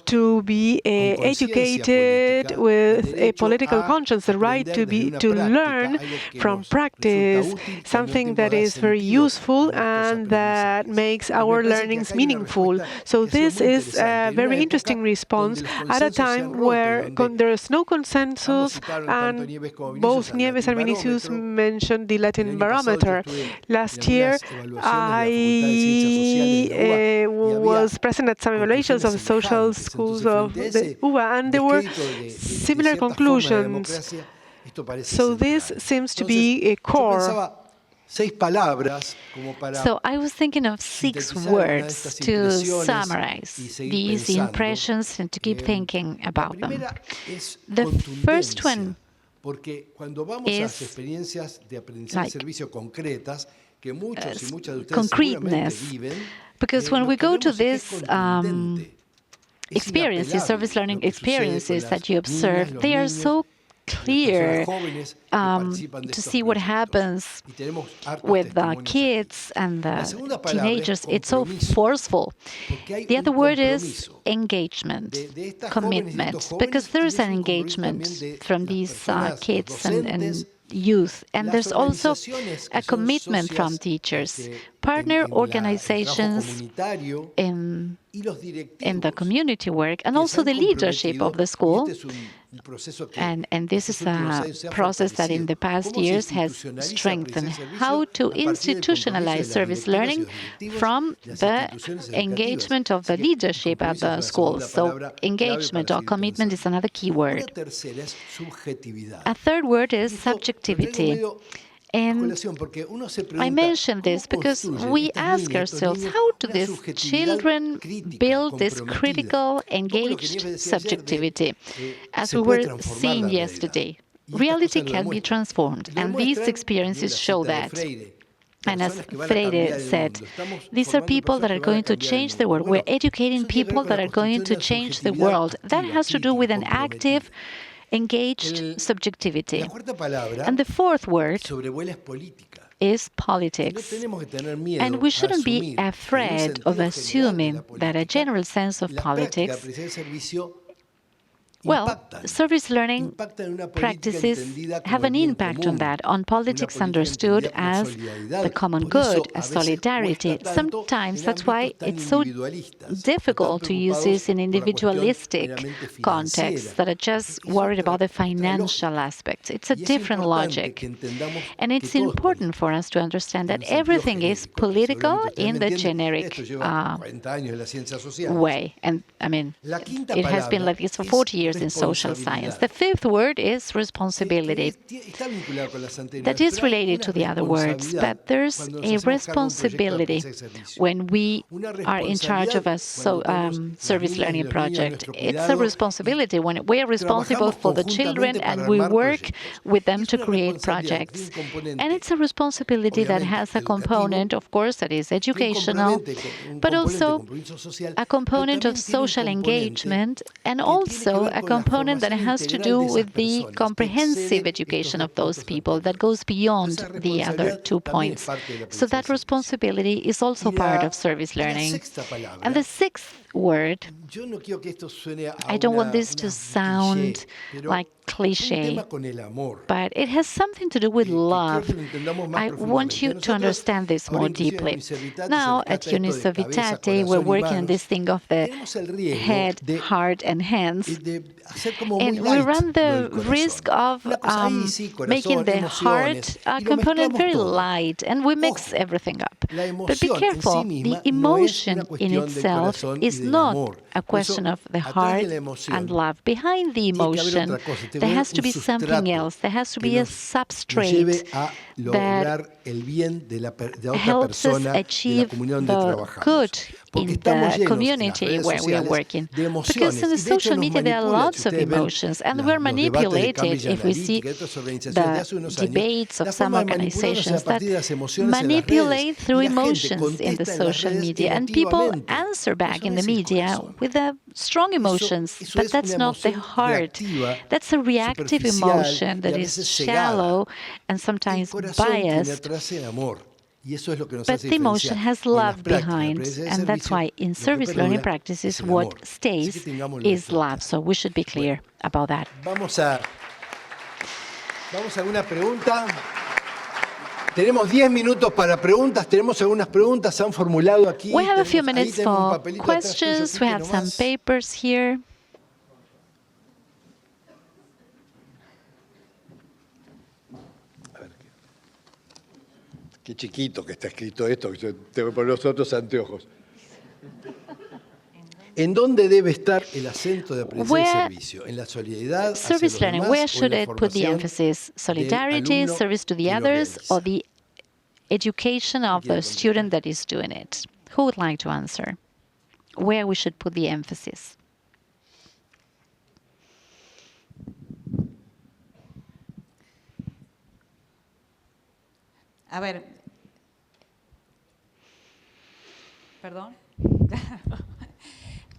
to be educated with a political conscience, the right to learn from practice, something that is very useful and that makes our learnings meaningful. So this is a very interesting response at a time where there is no consensus, and both Nieves and Vinícius mentioned the Latin barometer. Last year, I I was present at some evaluations of the social schools of the UBA, and there were similar conclusions. So this seems to be a core. So I was thinking of 6 words to summarize these impressions and to keep thinking about them. The first one is concreteness, because when we go to these experiences, service learning experiences that you observe, they are so clear to see what happens with the kids and the teenagers. It's so forceful. The other word is engagement, commitment, because there is an engagement from these kids and youth, and there's also a commitment from teachers, partner organizations in the community work, and also the leadership of the school. And this is a process that in the past years has strengthened how to institutionalize service learning from the engagement of the leadership at the schools. So engagement or commitment is another key word. A third word is subjectivity. And I mention this because we ask ourselves, how do these children build this critical, engaged subjectivity? As we were seeing yesterday, reality can be transformed, and these experiences show that. And as Freire said, these are people that are going to change the world. We're educating people that are going to change the world. That has to do with an active, engaged subjectivity. And the fourth word is politics. And we shouldn't be afraid of assuming that a general sense of politics, well, service learning practices have an impact on that, on politics understood as the common good, as solidarity. Sometimes that's why it's so difficult to use this in individualistic contexts that are just worried about the financial aspects. It's a different logic. And it's important for us to understand that everything is political in the generic way. And I mean, it has been like this for 40 years in social science. The fifth word is responsibility. That is related to the other words, but there's a responsibility when we are in charge of a service learning project. It's a responsibility when we are responsible for the children and we work with them to create projects. And it's a responsibility that has a component, of course, that is educational, but also a component of social engagement, and also a component that has to do with the comprehensive education of those people that goes beyond the other 2 points. So that responsibility is also part of service learning. And the sixth word, I don't want this to sound like cliché, but it has something to do with love. I want you to understand this more deeply. Now, at Uniservitate, we're working on this thing of the head, heart, and hands. And we run the risk of making the heart component very light, and we mix everything up. But be careful, the emotion in itself is not a question of the heart and love. Behind the emotion, there has to be something else. There has to be a substrate that helps us achieve the good in the community where we are working. Because in the social media, there are lots of emotions, and we're manipulated if we see the debates of some organizations that manipulate through emotions in the social media, and people answer back in the media with strong emotions, but that's not the heart. That's a reactive emotion that is shallow and sometimes biased. But the emotion has love behind, and that's why in service learning practices, what stays is love. So we should be clear about that. Vamos a alguna pregunta. Tenemos 10 minutos para preguntas. Tenemos algunas preguntas. Se han formulado aquí. We have a few minutes for questions. We have some papers here. Qué chiquito que está escrito esto, que yo tengo que poner los otros anteojos. ¿En dónde debe estar el acento de aprendizaje-servicio? ¿En la solidaridad hacia los demás where o should en la it put the formación emphasis? del Solidarity, alumno service to the que lo others, or realiza? the education of the student that is doing it? Who would like to answer? Where we should put the emphasis? A ver, perdón.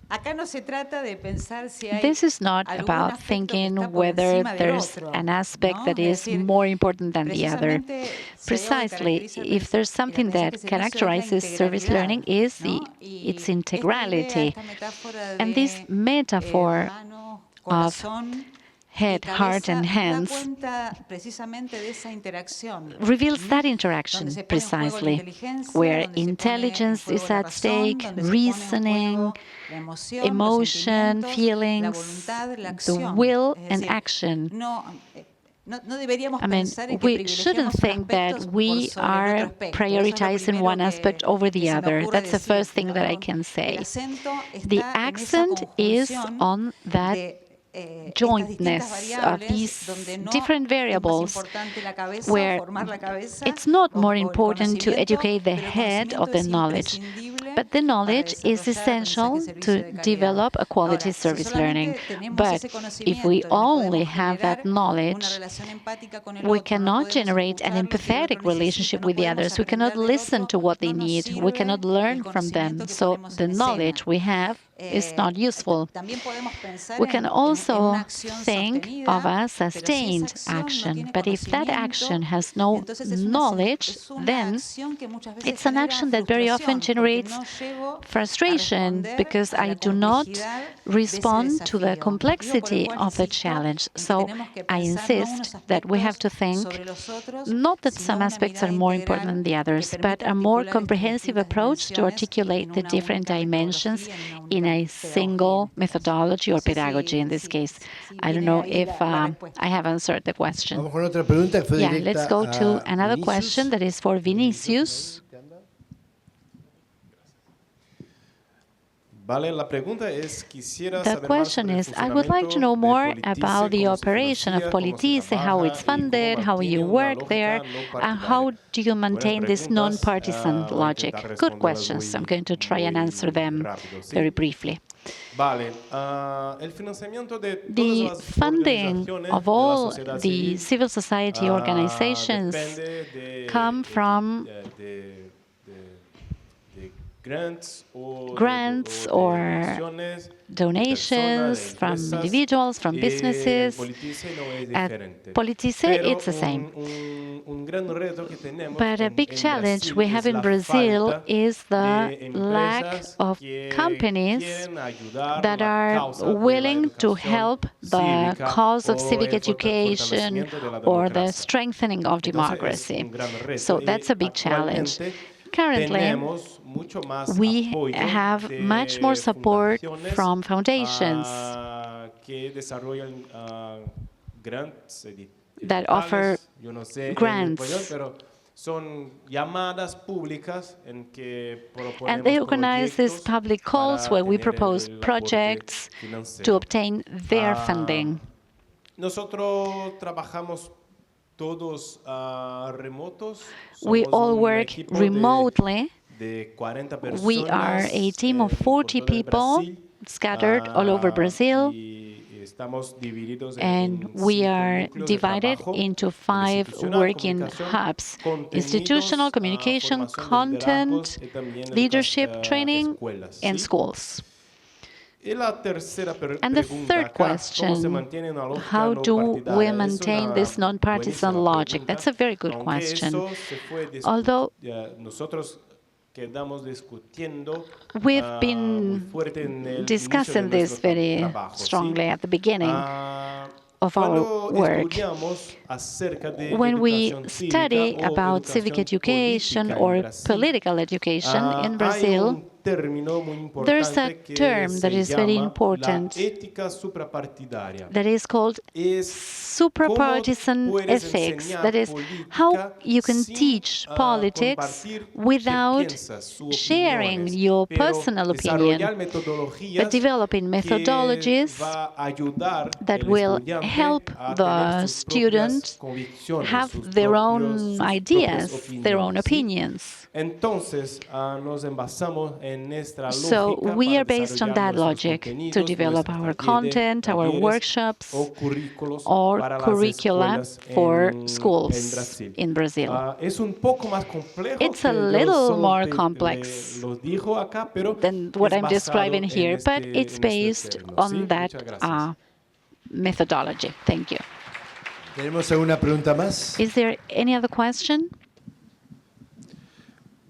Acá no se trata de pensar si hay This is not algún about aspecto que thinking está por whether encima del there's otro, an aspect ¿no? that Es is decir, more important than the other. precisamente, Precisely, if there's something that characterizes service learning is its integrality. And this metaphor of head, heart, and hands reveals that interaction precisely, where intelligence is at stake, reasoning, emotion, feelings, the will, and action. I mean, we shouldn't think that we are prioritizing one aspect over the other. That's the first thing that I can say. The accent is on that jointness of these different variables, where it's not more important to educate the head of the knowledge, but the knowledge is essential to develop a quality service learning. But if we only have that knowledge, we cannot generate an empathetic relationship with the others. We cannot listen to what they need. We cannot learn from them. So the knowledge we have is not useful. We can also think of a sustained action, but if that action has no knowledge, then it's an action that very often generates frustration because I do not respond to the complexity of the challenge. So I insist that we have to think not that some aspects are more important than the others, but a more comprehensive approach to articulate the different dimensions in a single methodology or pedagogy in this case. I don't know if I have answered the question. Yeah, let's go to another question that is for Vinícius. The question is, I would like to know more about the operation of Politize, how it's funded, how you work there, and how do you maintain this non-partisan logic? Good questions. I'm going to try and answer them very briefly. The funding of all the civil society organizations come from grants or donations from individuals, from businesses. At Politize, it's the same. But a big challenge we have in Brazil is the lack of companies that are willing to help the cause of civic education or the strengthening of democracy. So that's a big challenge. Currently, we have much more support from foundations that offer grants. And they organize these public calls where we propose projects to obtain their funding. We all work remotely. We are a team of 40 people scattered all over Brazil, and we are divided into 5 working hubs: institutional, communication, content, leadership, training, and schools. And the third question, how do we maintain this non-partisan logic? That's a very good question. Although we've been discussing this very strongly at the beginning of our work. When we study about civic education or political education in Brazil, there's a term that is very important that is called suprapartisan ethics. That is how you can teach politics without sharing your personal opinion, but developing methodologies that will help the student have their own ideas, their own opinions. So we are based on that logic to develop our content, our workshops, or curricula for schools in Brazil. It's a little more complex than what I'm describing here, but it's based on that methodology. Thank you. ¿Tenemos alguna pregunta más? Is there any other question?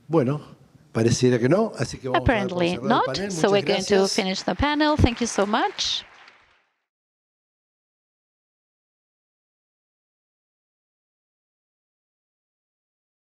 Bueno, pareciera que no, así que vamos a dar por cerrado el panel. Apparently not, so we're going to finish the panel. Thank you so much.